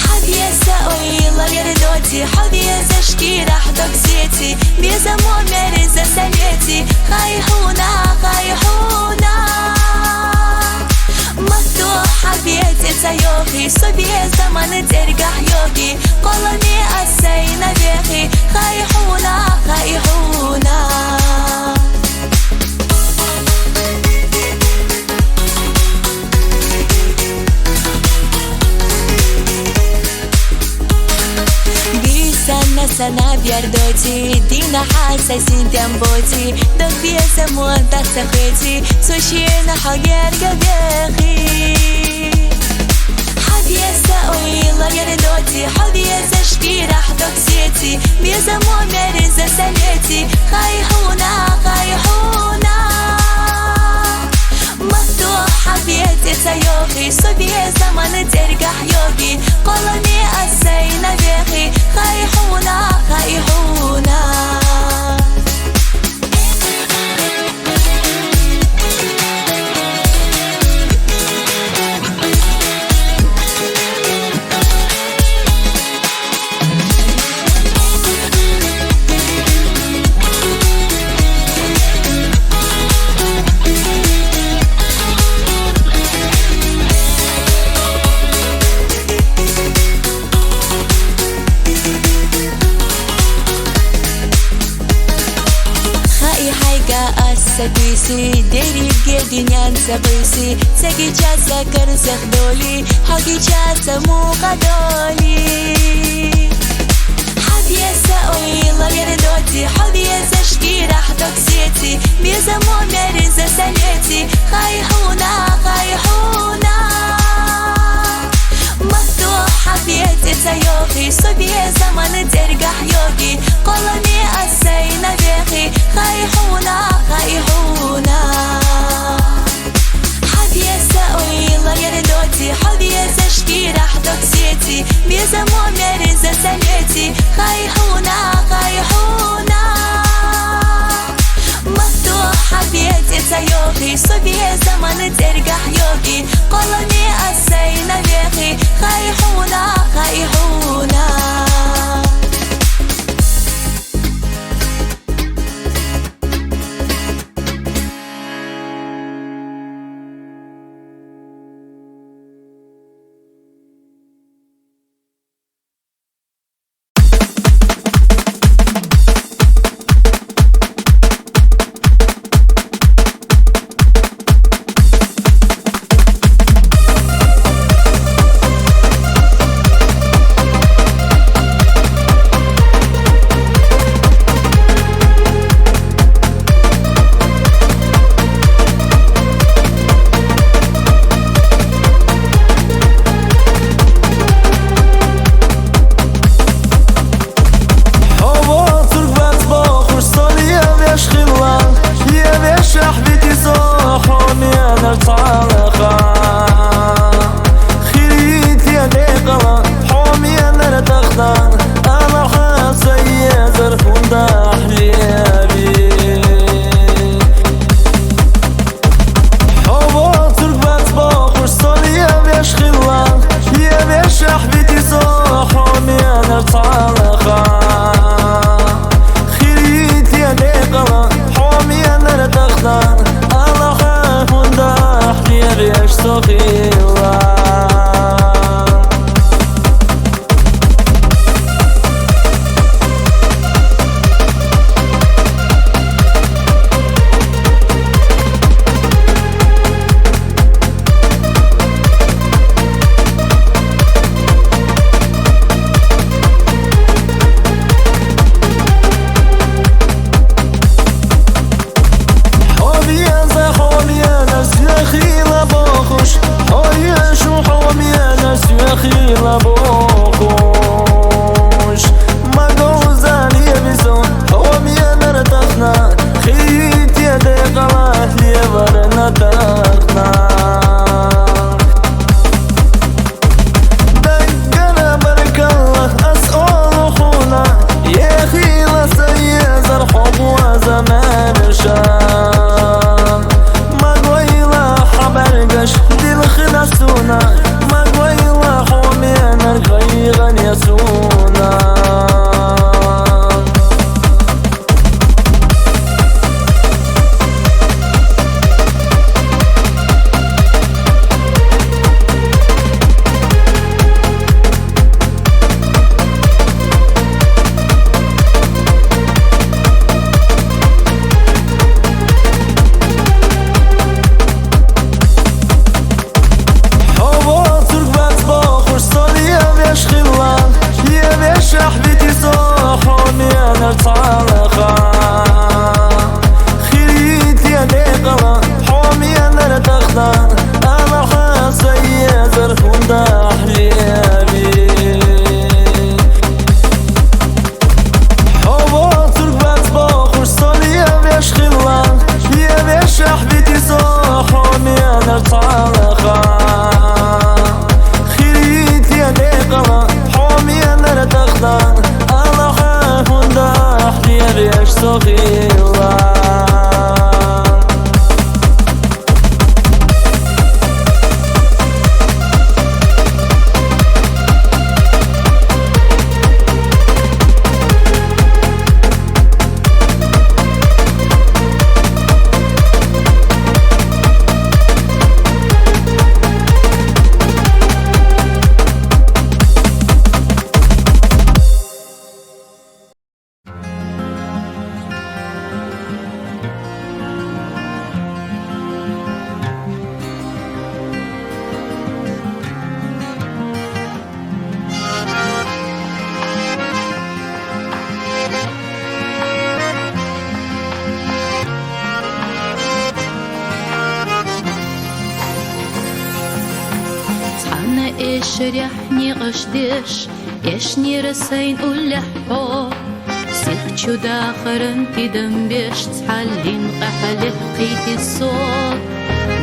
Haviza oila yerdoti, haviza shkira hdok zeti, biza momeriza saleti, khayhuna, khayhuna. مفتوحة بيتي سيوخي صبية زمن ترجع يوغي قلمي أسينا بيخي خيحونا خيحونا بيسانا sana biardoti Dina halsa sintem boti Dok biesa monta sakheti Sushina hager gabehi حبيسة ويلا يردوتي حبيسة شكيرة حدوك سيتي بيزا ممرزة سنتي خايحونا خايحونا مفتوحة بيتي تيوخي صبية زمان ترجع يوغي قلمي أسينا بيخي خايحونا خايحونا سبيسي ديري بجدي نانسى بيسي ساقي جاسا كرزخ دولي حقي جاسا مو قدولي حبيسة ويلا يردوتي حبيسة شكيرة حدوك سيتي بيزا ممرزة سنتي خايحونا خايحونا مفتوحة بيتي تيوخي صبية زمان ترجع يوغي قلمي أسينا بيخي خايحونا خايحونا حبيسة ويلا يردوتي حبيسة شكيرة حدوك سيتي بيزا ممرزة سنتي خايحونا خايحونا مفتوحة بيتي تيوخي صبية زمان ترجع يوغي قلمي أسينا بيخي خايحونا خايحونا وضح لي حبات البات باخوش صالي يا بيش خلا يا بيش حبيتي صاحوني انا طالقا خيريت يا ديقلا حومي انا تخضر الله حاف وضح لي يا بيش صغيرا ريحني قشدش يشني رسين ولحو سيخشو داخرن تدم بيش تحلين قحله قيت الصوت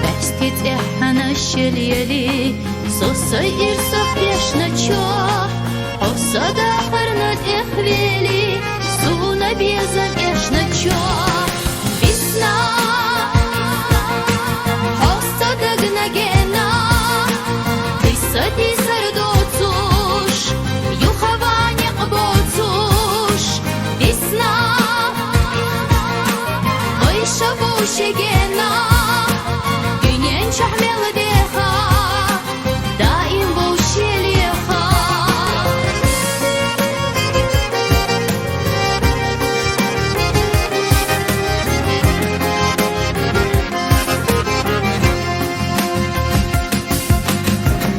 بس تتحنا الشليلي صوصي إرصح يشنا تشوح حصة داخرنا تخليلي سونا بيزن يشنا تشوح بسنا حصة دقنا جينا قصتي سردوتوش يخواني قبوتوش بسنا غيشة بوشيجينا جنين شحمل ديخا دائم بوشي ليخا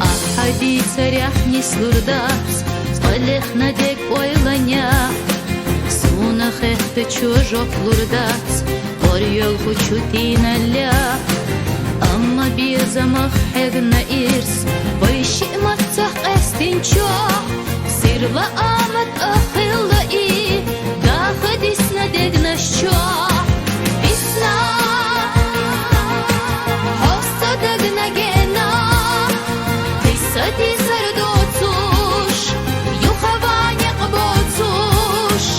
أحدي سريحني سلورداس صالحنا ديك ويلانيا سونا خفت чужок лурдац Орел хочутина ля Amma bir zamah hegna irs Boyşi matsah estinço Sirva amat akhilla i Gaha disna degna şo Bisna Hosta degna gena Qisati sardotush Yuhavani qbotush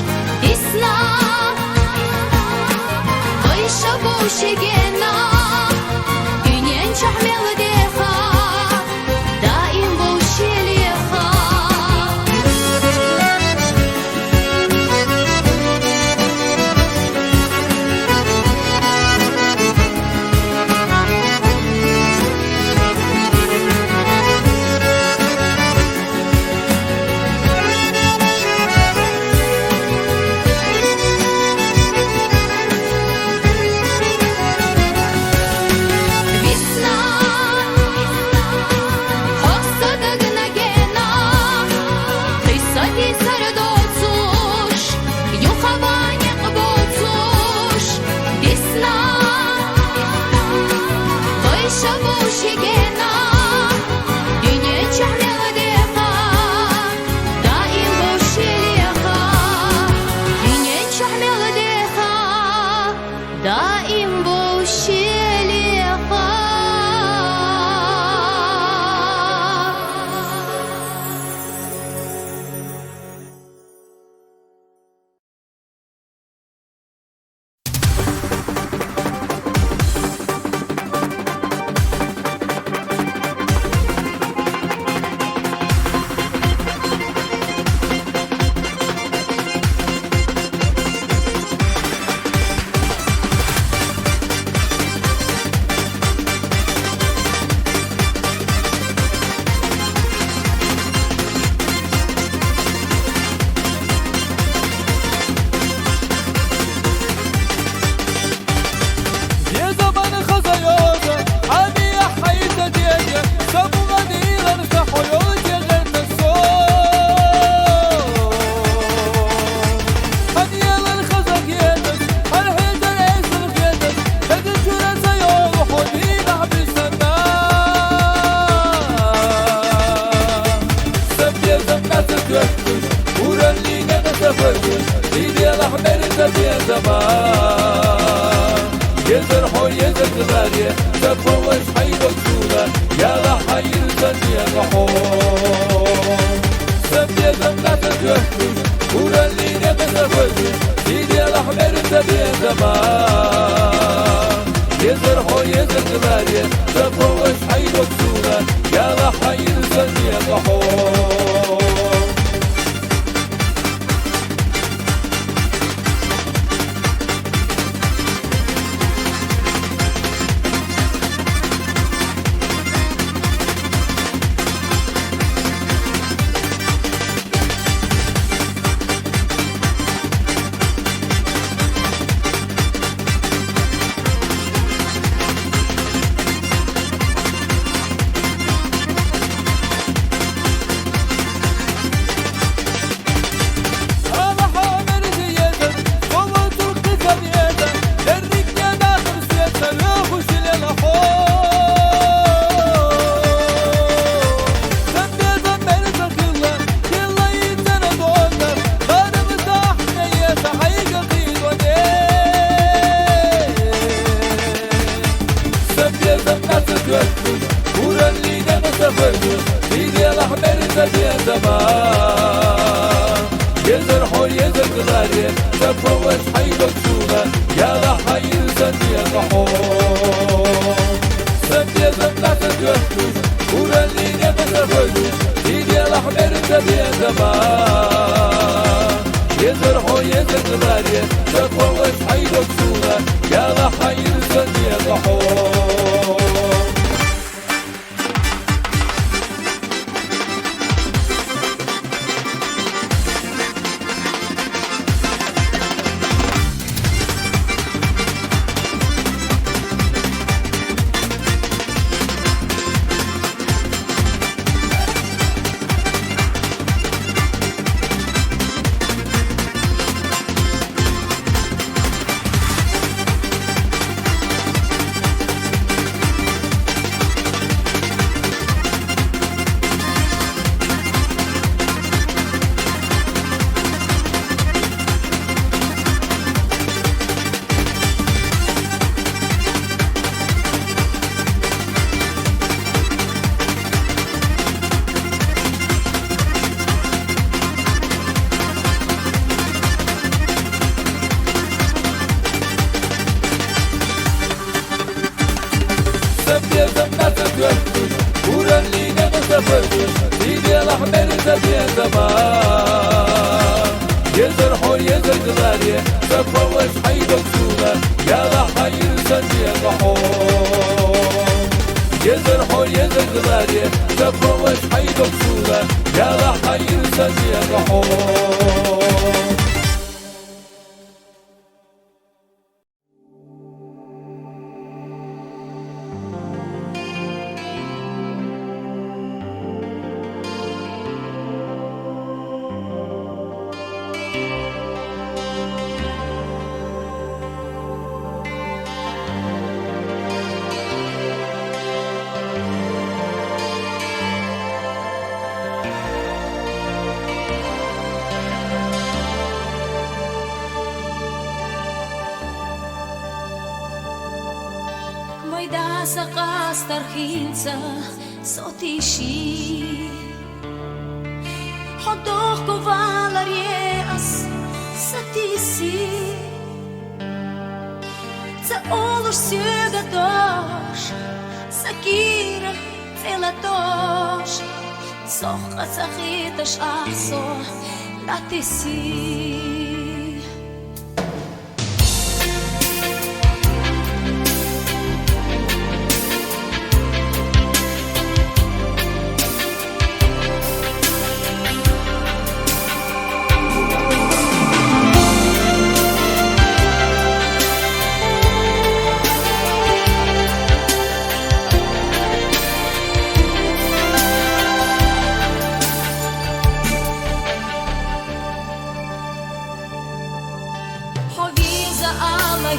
Disna Boyşa boşegena Günyen şahmel deha Daim boşeliha الأحمر تبي زمان يزر حو يزر غالية تفوش حي وكسولة يا لحي الزنية غحور سبي زمنا تجهز ورا اللي نبتفوش سيدي الأحمر تبي زمان يزر حو يزر غالية تفوش حي وكسولة يا لحي الزنية غحور سيدي الأحمر تبي زمان يزر حو يزر غالية تفوش حي وكسولة يا لحي الزنية غحور سبي زمنا تجهز ورا اللي نبتفوش سيدي الأحمر تبي زمان يزر حو يزر غالية تفوش حي وكسولة يا لحي الزنية غحور سبي زمنا تجهز ورا اللي نبتفوش سيدي الأحمر تبي زمان يزر حو يزر غالية تفوش حي وكسولة يا لحي الزنية غحور يزر حو يزر غالية تفوش حي وكسولة يا لحي الزنية غحور Da saka starhinca sotishi Hodoh kovalar jes satisi Ca olosh syga dosh Sakira cela dosh Sohka cachitash aso latisi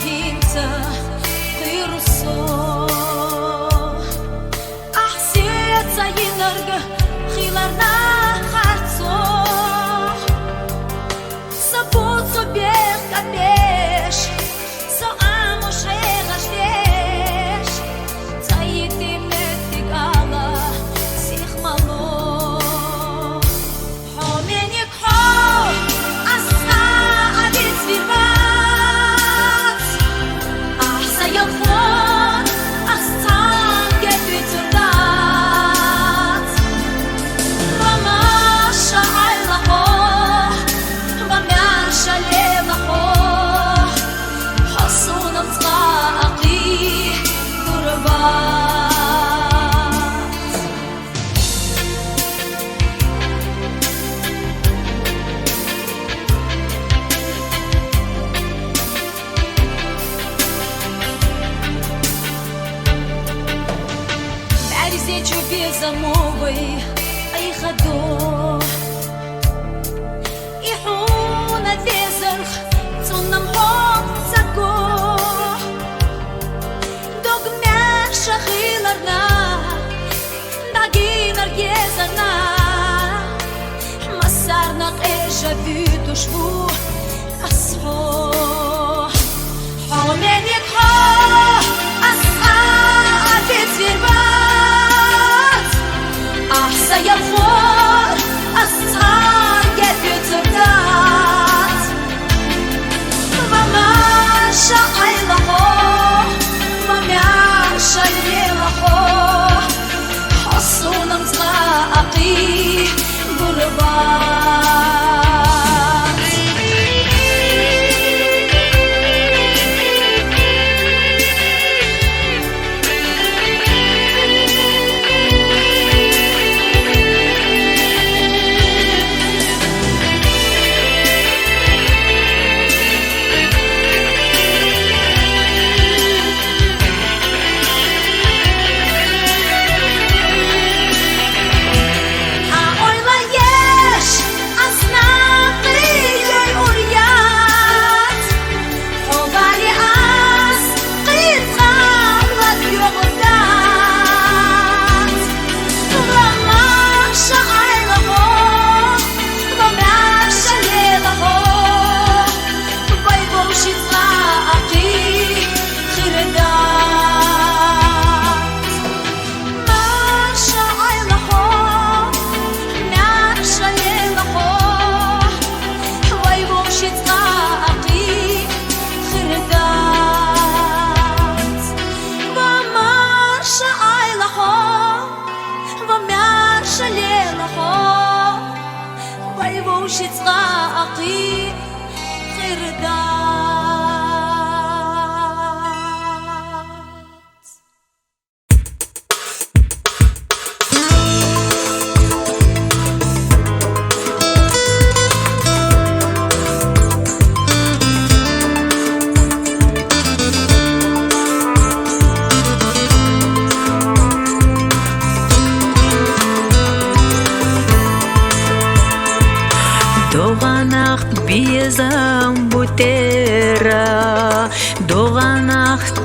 Hinta qirso Ahsiyat sayinarga khilarna khartso Sabot sobie خوي أي خدو يحونا ذي زرخ تنم حوم سكو دوغ ميك شخيلرنا داغينر جيزرنا مسارنا قيشة بيتو شبو أصحو حومينيك حو أصحاب تفيربات أحسا يالخور أصحاب يتبتات وماشا عيلخو وماشا يلخو حصونا متلاقي غربات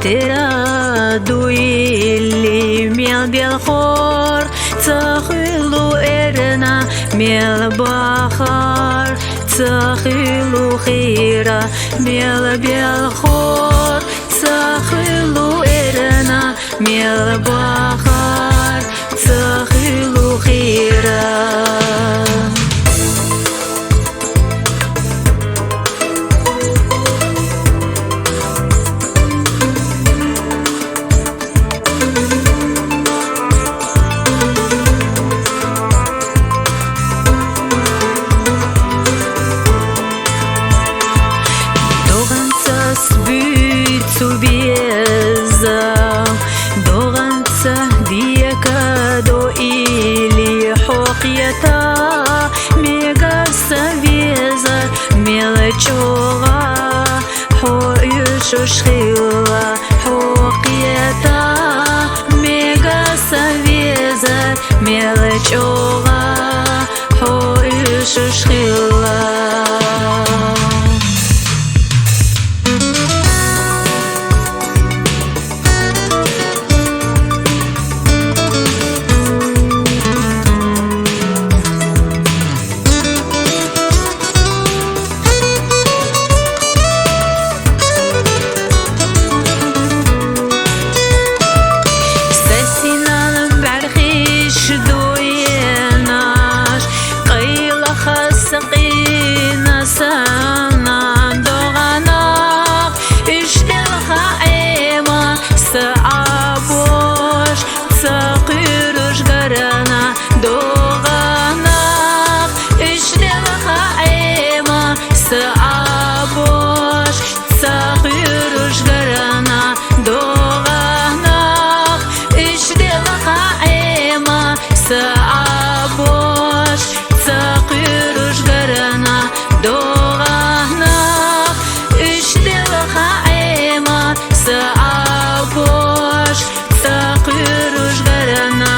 ترى دويلي ميل بالخور تخيلو إرنا ميل بخار تخيلو خيرا ميل بالخور تخيلو إرنا ميل بخار تخيلو خيرا ملچوغا حویشوشخیلا حوقیتا میگا سویزا ملچوغا حویشوشخیلا Саабош, сақируш гарана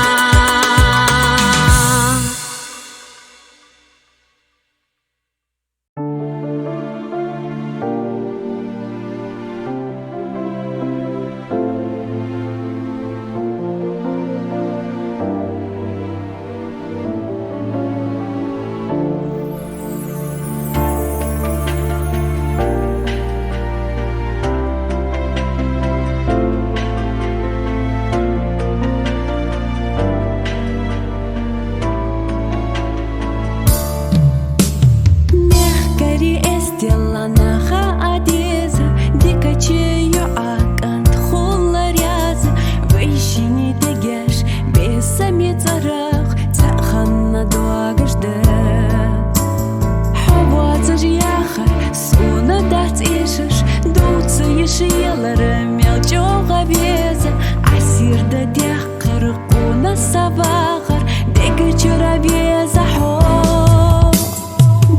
без حب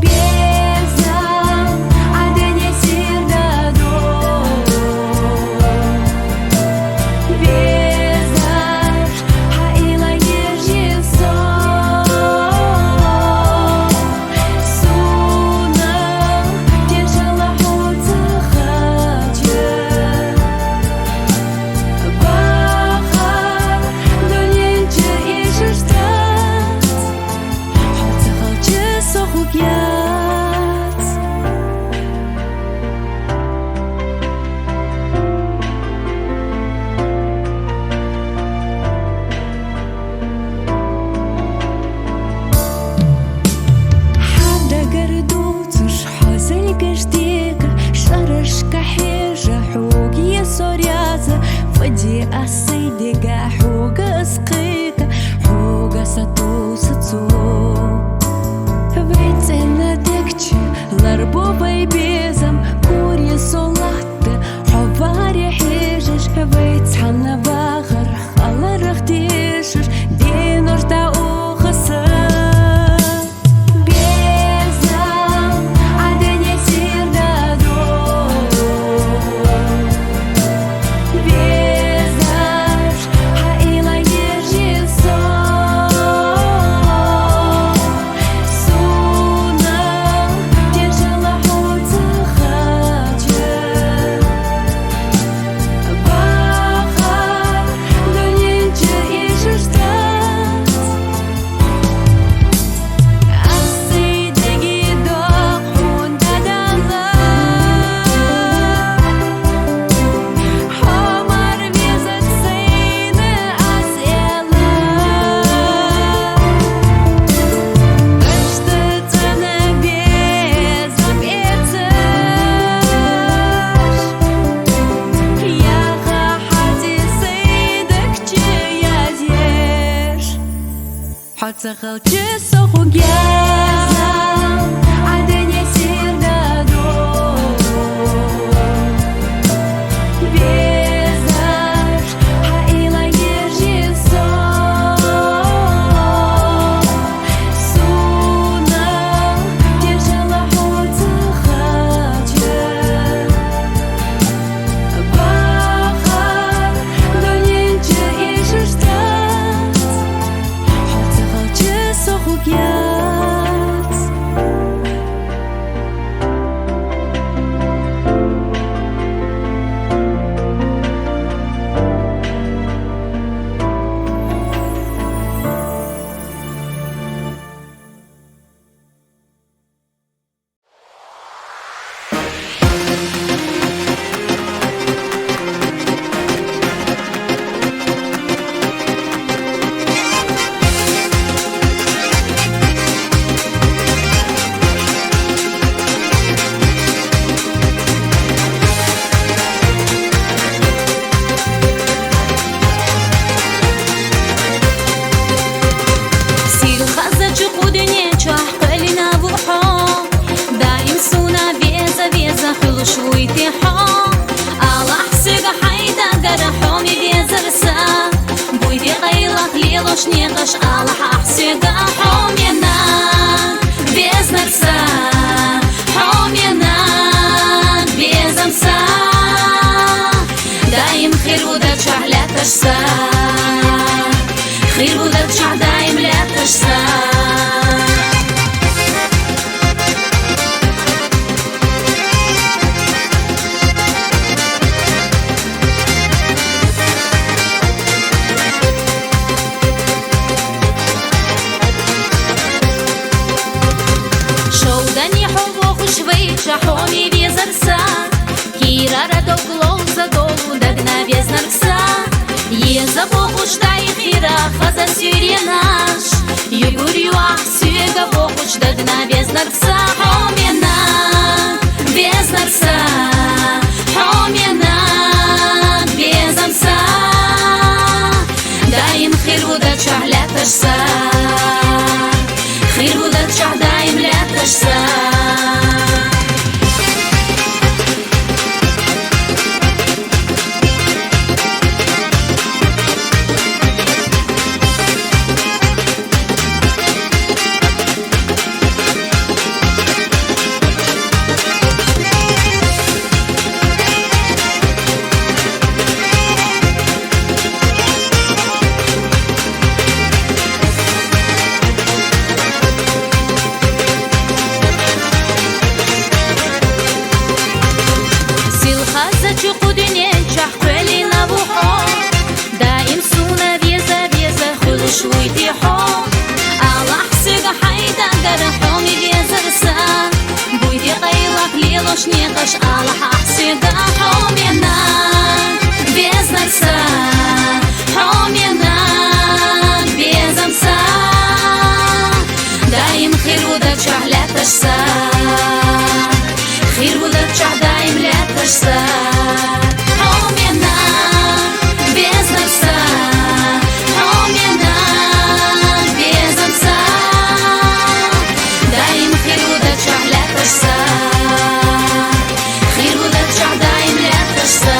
безам عدني سير دادو безаш حقيلا يجي صار سونا تجلا حوت خاجر بخار دنيا جايش اشتات حوت خاجر سخوكيات حدا قردوتش حازل قشتيك شرشك حيجة حوق يسوريازة فدي أصيدك حوق أسقيك حوق ساتوس تسو بيتنا دكتش لربو بيبيزم كوري صلات حواري حيجش بيت حنا باخر خلا رختيشش دينوش داو خسر безам عدني سير دادو безаш حقيلا يجي صار سونا تجلا حوت خاجر بخار دنيا جايش اشتات أصيدقي دوحون دادالا حمر بيزت سينة أسئلة اشتت أنا بيزم إتش يا خاحتي سيدك جياديش حط غلطي سخوكيات عدني سير دادو безаш حقيلا يجي صار سونا تجلا حوت خاجر بخار دنيا جايش اشتات حط غلطي سخوكيات سيل خزج قدني چح قلنا بوحا دايم سونا بيزا خلوش ويتحا على حسيق حيدا قرا حومي بيزرسا بويدي غيلك ليلوش نيقش على حسيق حومينا بيزنرسا حومينا بيزمسا دايم خير ودا چح لا تشسا خير ودا چح دايم لا تشسا شودني حبوك شويت شحوني بيزرسا كيرا ردو كلوزا دولو دقنا بيزنرسا يزبوك شتاي خيرا خزا سيريناش يقوريو عكسيغا بوك شدقنا بيزنرسا حومينا بيزنرسا حومينا بيزمسا دايم خير ودا چح لا تشسا خير ودا چح دايم لا تشسا Śniegasz, ale hapsida Homiena, Beznarsa Homiena, Bezamsa Daim khir wuda chah la tashsa Khir wuda chah daim la tashsa Homiena, Beznarsa Homiena, Bezamsa Daim khir wuda chah la tashsa خير ولا تشع دايم لا تشسى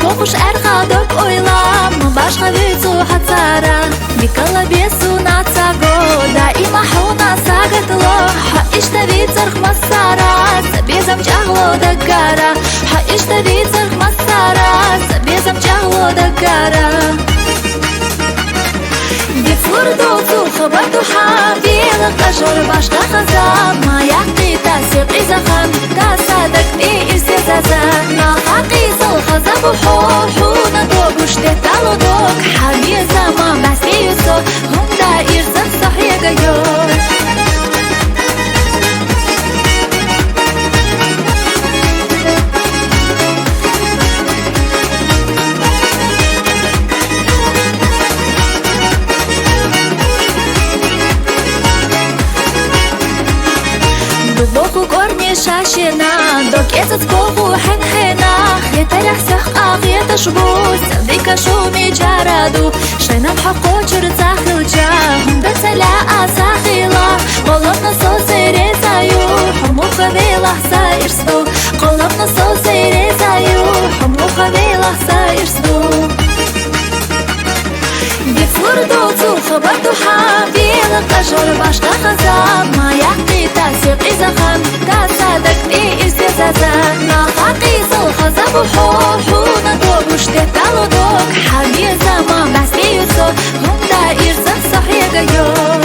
Бохуш эрхадок ойлам, башка вицу хацара Микала бесу нацаго, да има хуна сагатло Ха ишта вицарх масара, безам чагло дагара Ха ишта вицарх масара, безам чагло дагара Бифурдоцу хабарту хабил, кажор башка хазам Маяк бита сиqi захан, касадак би ирсезаза На хақисал хазабу حوحونا دوك وشتتالو دوك حامي زمان بس بيوسو هم دا إرزان صحيا قيور Дубоку горни шашина, док этот богу хен-хена يترح سحقاق يتشبوس ديك شومي جاردو شينا بحقو جرزا خلجا هم بتلاقى ساخيلا قلبنا صوصي ريزايو حمو خبيلة سايرسدو قلبنا صوصي ريزايو حمو خبيلة سايرسدو بفوردوتو خبرتو حابيل قجر باشقا خزام ما يحقي تاسيق إذا خان كاسادك بي إرسيزازا ناقاقي خزابو حوحونا دوك وشتتالو دوك حامي زمان بس بيوتو هم دا إرزان صحيا قيور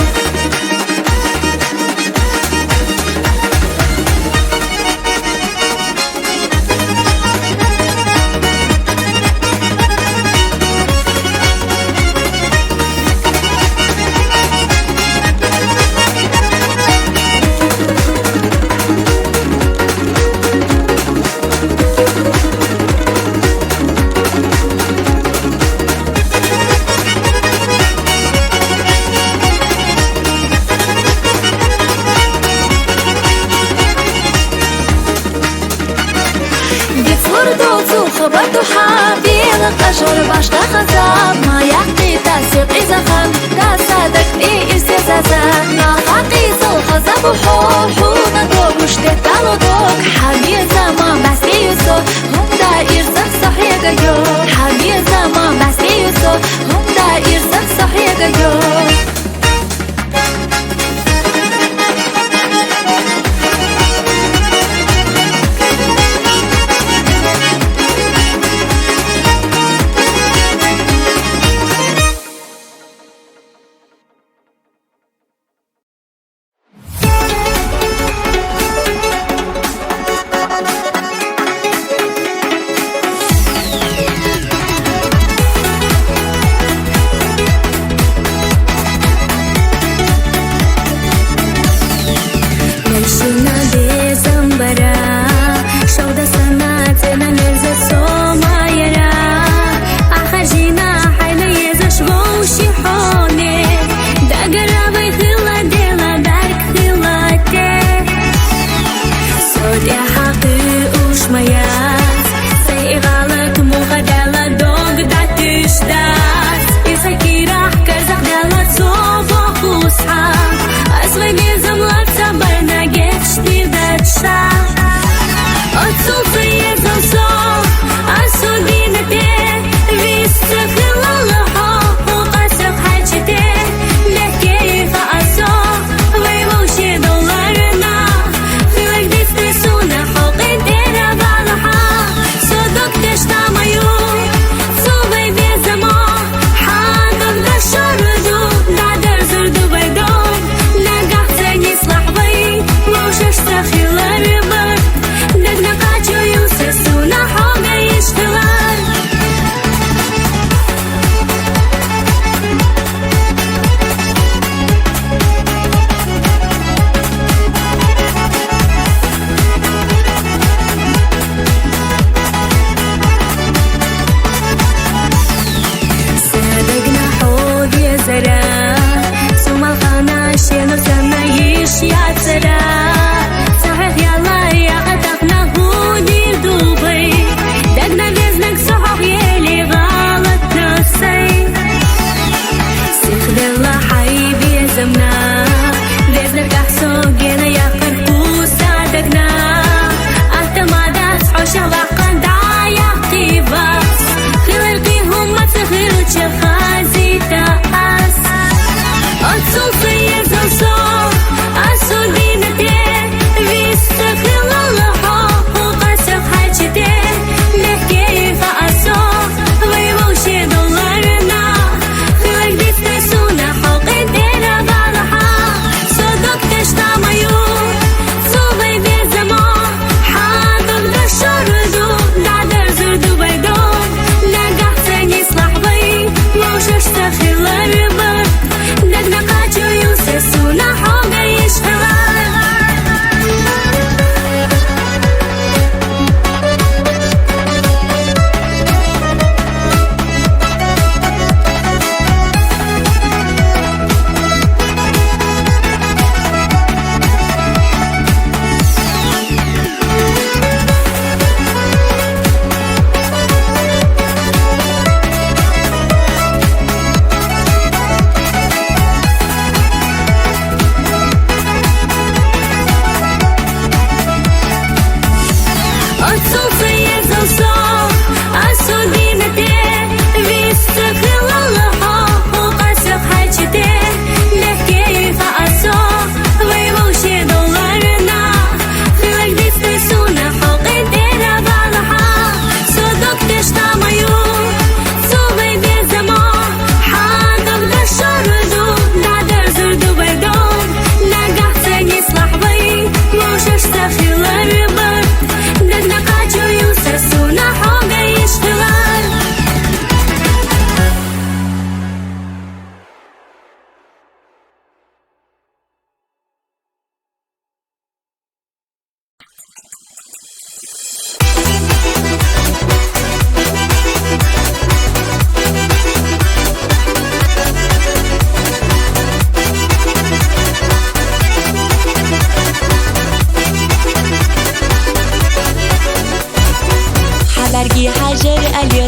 خبرتو حابيل قجر باشقا خزاب ما يحقي تاسيق إذا خان كاسادك بي إرسيزازا ناقاقي زل خزابو حوحونا دوك وشتتالو دوك حامي زمان بس بيوسو هم دا إرزان صحيا قيور حامي زمان بس بيوسو هم دا إرزان صحيا قيور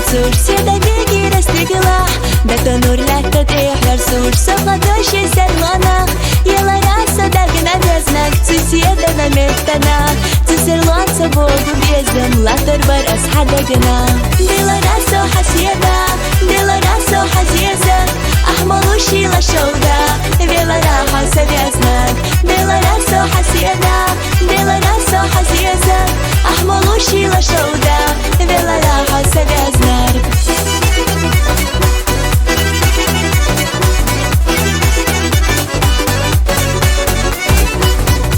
suș Se da vegi răstrigla Dacă nu-r leacă te iar suș Să vadă și sermana El era să dagă na veznак Суседа на метана Цусерлуан собогу бездам Латарбар асхадагна Дила расо хасьеда Дила расо хазьеза Ахмалуши лашоуда Вела раха савязнак Дила расо хасьеда Дила расо хазьеза Ахмалуши лашоуда Вела раха савязнак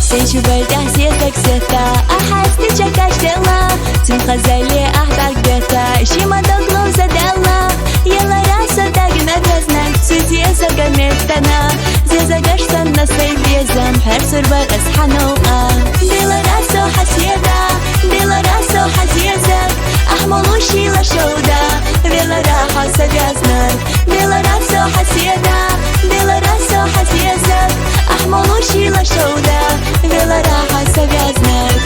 Сенчу бальда сетак сета Ахаз ты чакаш дела Тим хазали ахбак бета Шима догло задела Ела раса дагна безнак Судье загаметтана Зезагаш сан на свой безам Хер сурбар асхануа Дила расо хасьеда Дила расо хазьеза Ахмалуши лашоуда Вела раха савязнак Дила расо хасьеда Дила расо хазьеза Ахмалуши лашоуда Вела раха савязнак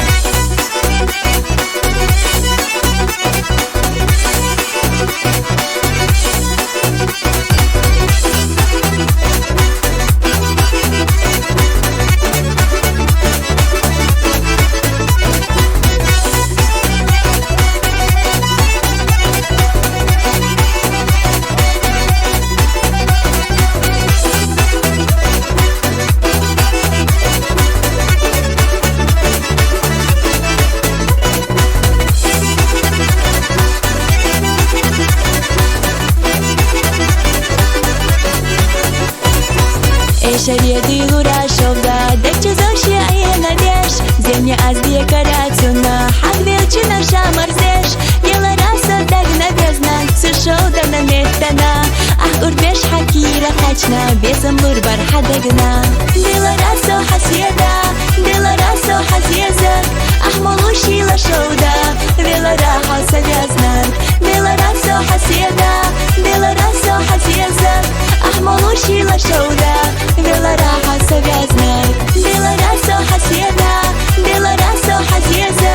Шаведы лурашовда Дача зоши аена деш Земня азбе карацуна Хагвелчина шамарзеш Ела раса дагна безнак Сушоуда на метана Ах урбеш хакира хачна Безам лурбар хадагна Дила расо хасьеда Дила расо хазьеза Ахмалуши лашоуда Вела раха савязнак Дила расо хасьеда Дила расо хазьеза Ахмалуши лашоуда Вела раха савязнак Дила расо хасьеда Дила расо хазьеза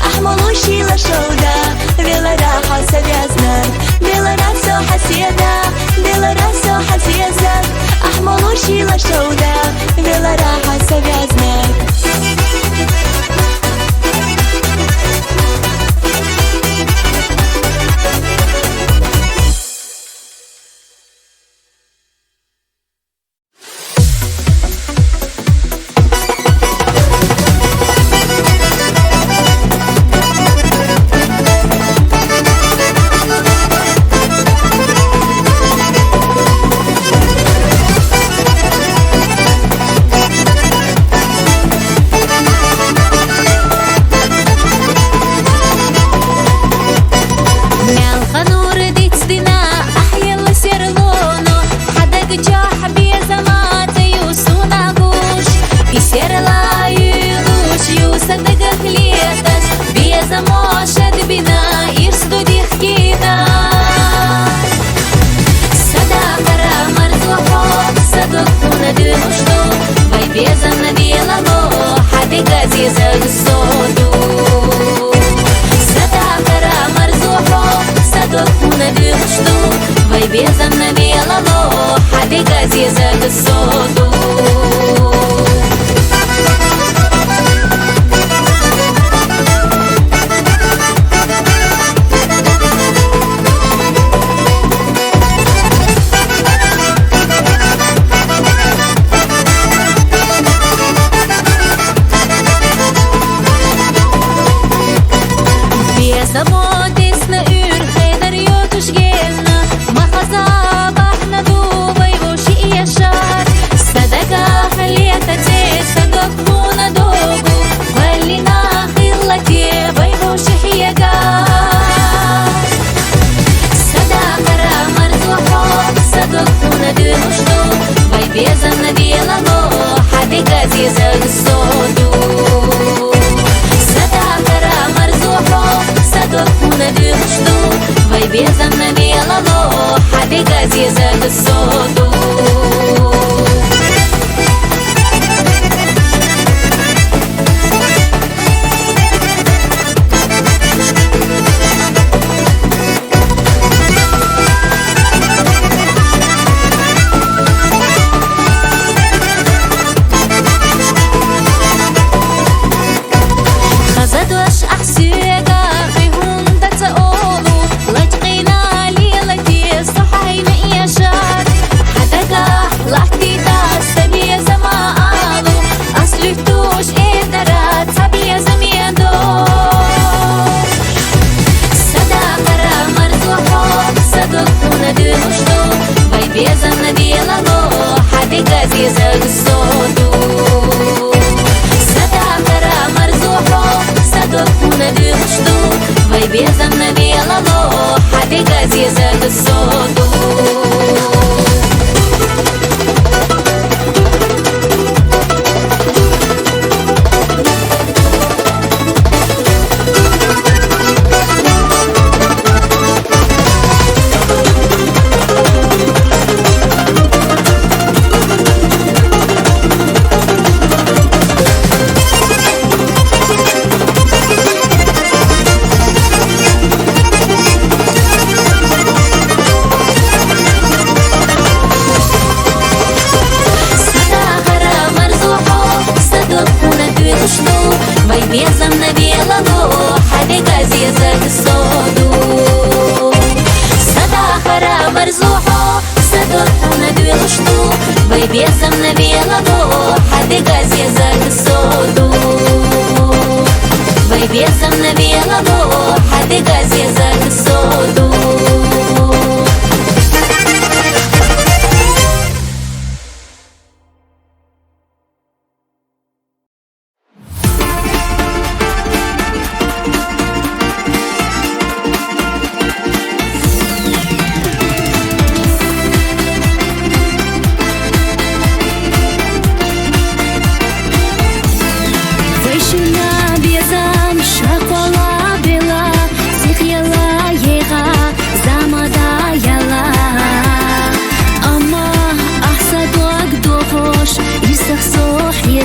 Ахмалуши лашоуда Вела раха савязнак Дила расо хасьеда Дила расо хазьеза Ахмалуши лашоуда Вела раха савязнак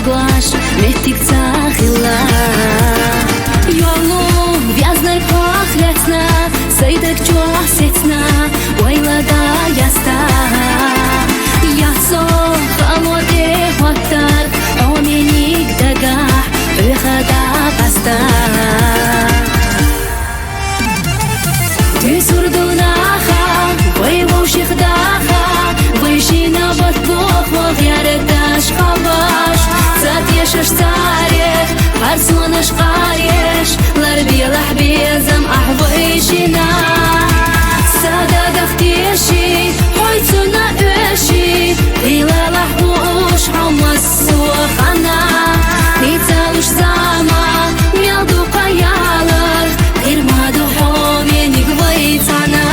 глаш, метик цахила. Yolum vязной пахлецна, Сайдык чуасецна, Ойлада яста. Ясо хамоде хоттар, Оменик дагах, Выхода паста. Ты сурдунаха, Войвоших даха, Вышина батбох, Ярыдаш хабаш, Затешеш царев, Барсонаш қареш, Ларбилах безам ахвайшина. Садагах теши, Хойцуна өши, Илалах уш хамас суахана. Ницалуш сама, Мелду каялах, Ирмаду хоменик вайцана.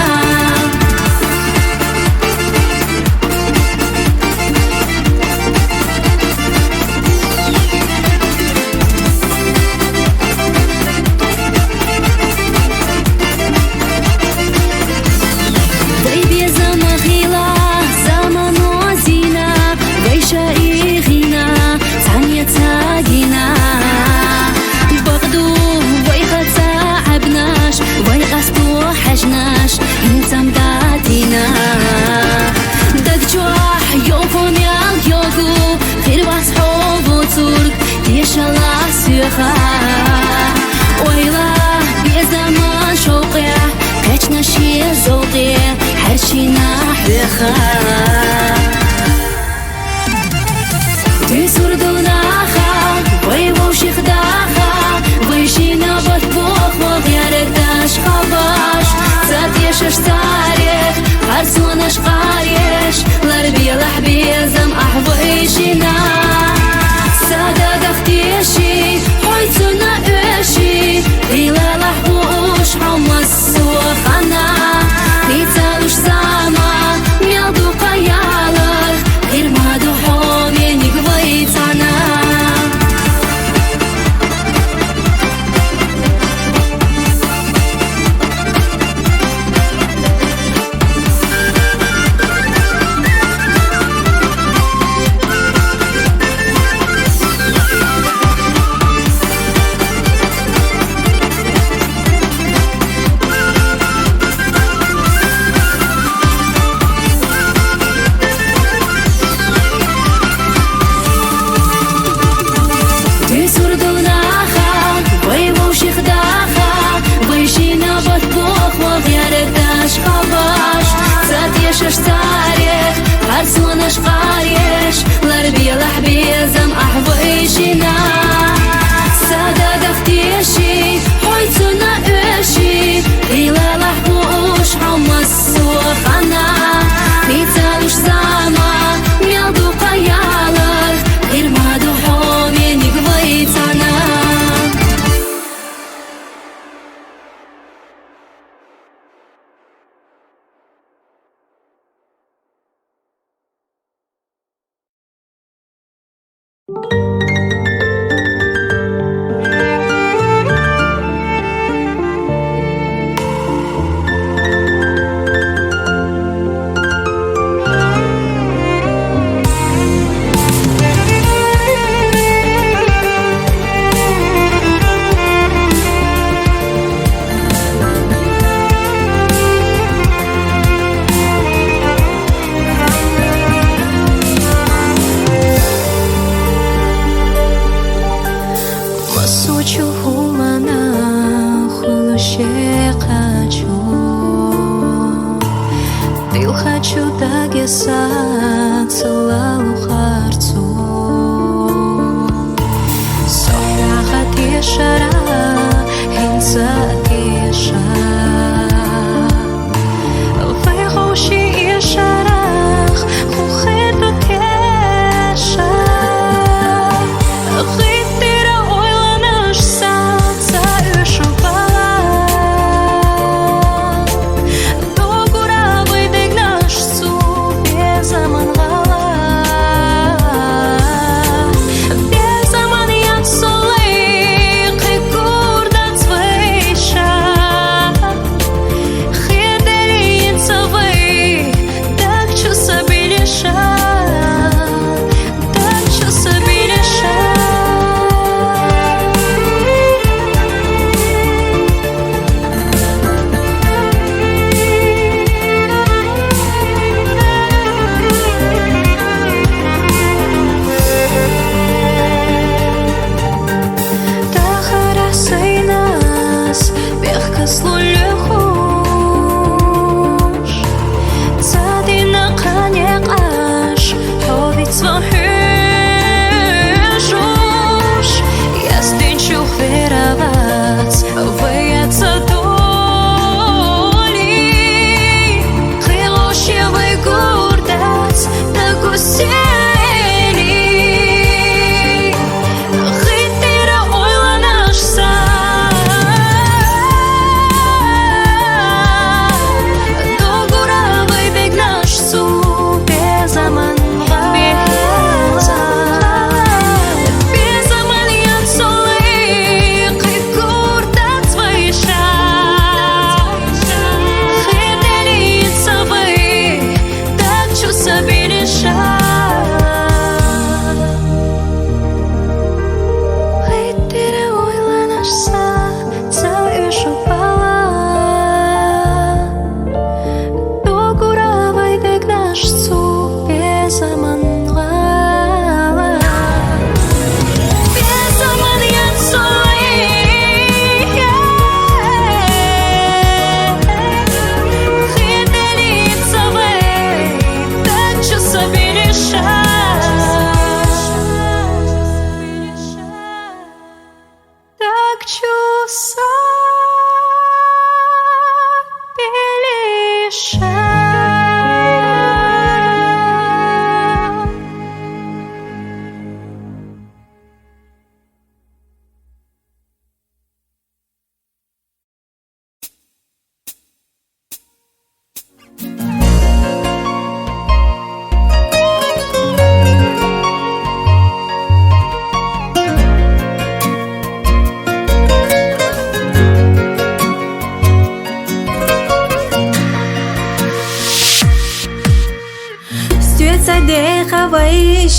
Ойла безаман шоқи, Качна ши зоқи, Харшина хыха. Ты сурдунаха, Войвоших даха, Вышина батбох, Ярыдаш хабаш, Затешеш царев, Барсонаш қареш, Ларбилах безам ахвайшина. Садагах теши, Хойцуна өши, Илалах уш хамас суахана. Ницалуш сама, Мелду каялах, Ирмаду хоменик вайцана.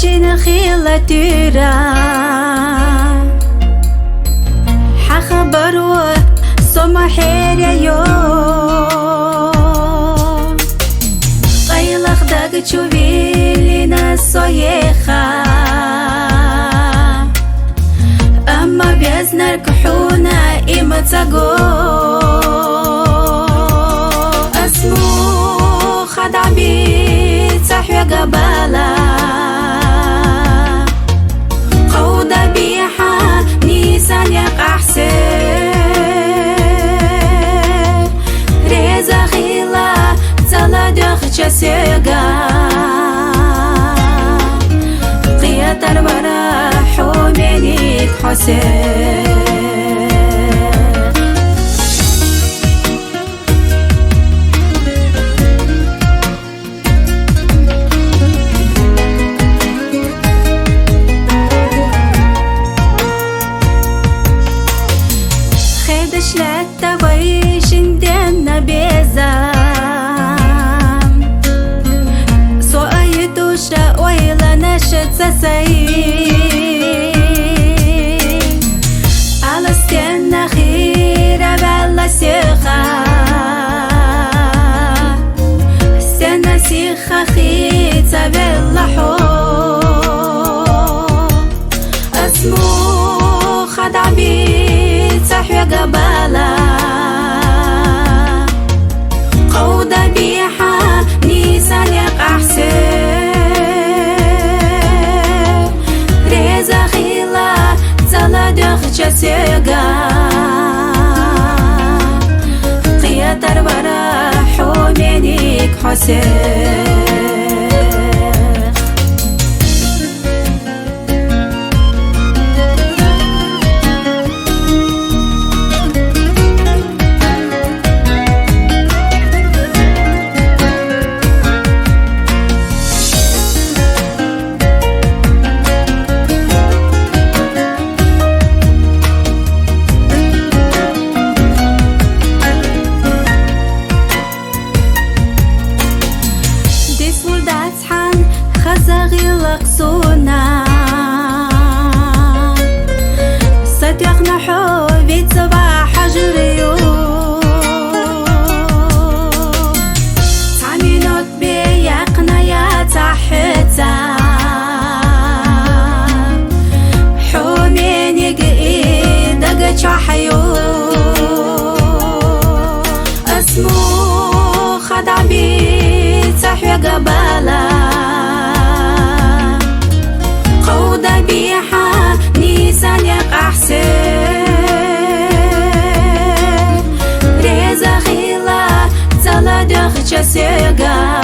شين خيلة تيرا حخبر وصم حير يوم قيلخ داق تشوفي لنا صيخة أما بيزنا ركحونا إما تقو اسمو خدع بيت صحيا قبالا قودة بيحة نيسان يقع حسين ريزا خيلة تلا دخشة سيقا قية الورا حومينيك حسين شلت ويش ندنا بيزام سؤايد وشا ويلا نشت سساي على ستنا خيرة بلا سيخة ستنا سيخة خيطة بلا حو اسمو خدع بيت صحيا قبالا قودة بيحة نيسان يقع حسين ريزا خيلة تلا دخشة سيقا قية الورا حومينيك حسين غيلقصونا صديقنا حبي صباح جريو تعمينوت بيقنا يا تحتا حوميني قيدا قشحيو اسمو خدع بيت صحيا قبالا قودة بيحة نيسان يقع حسين ريزا خيلة تلا دخشة سيقا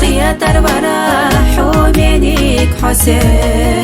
قية الورا حومينيك حسين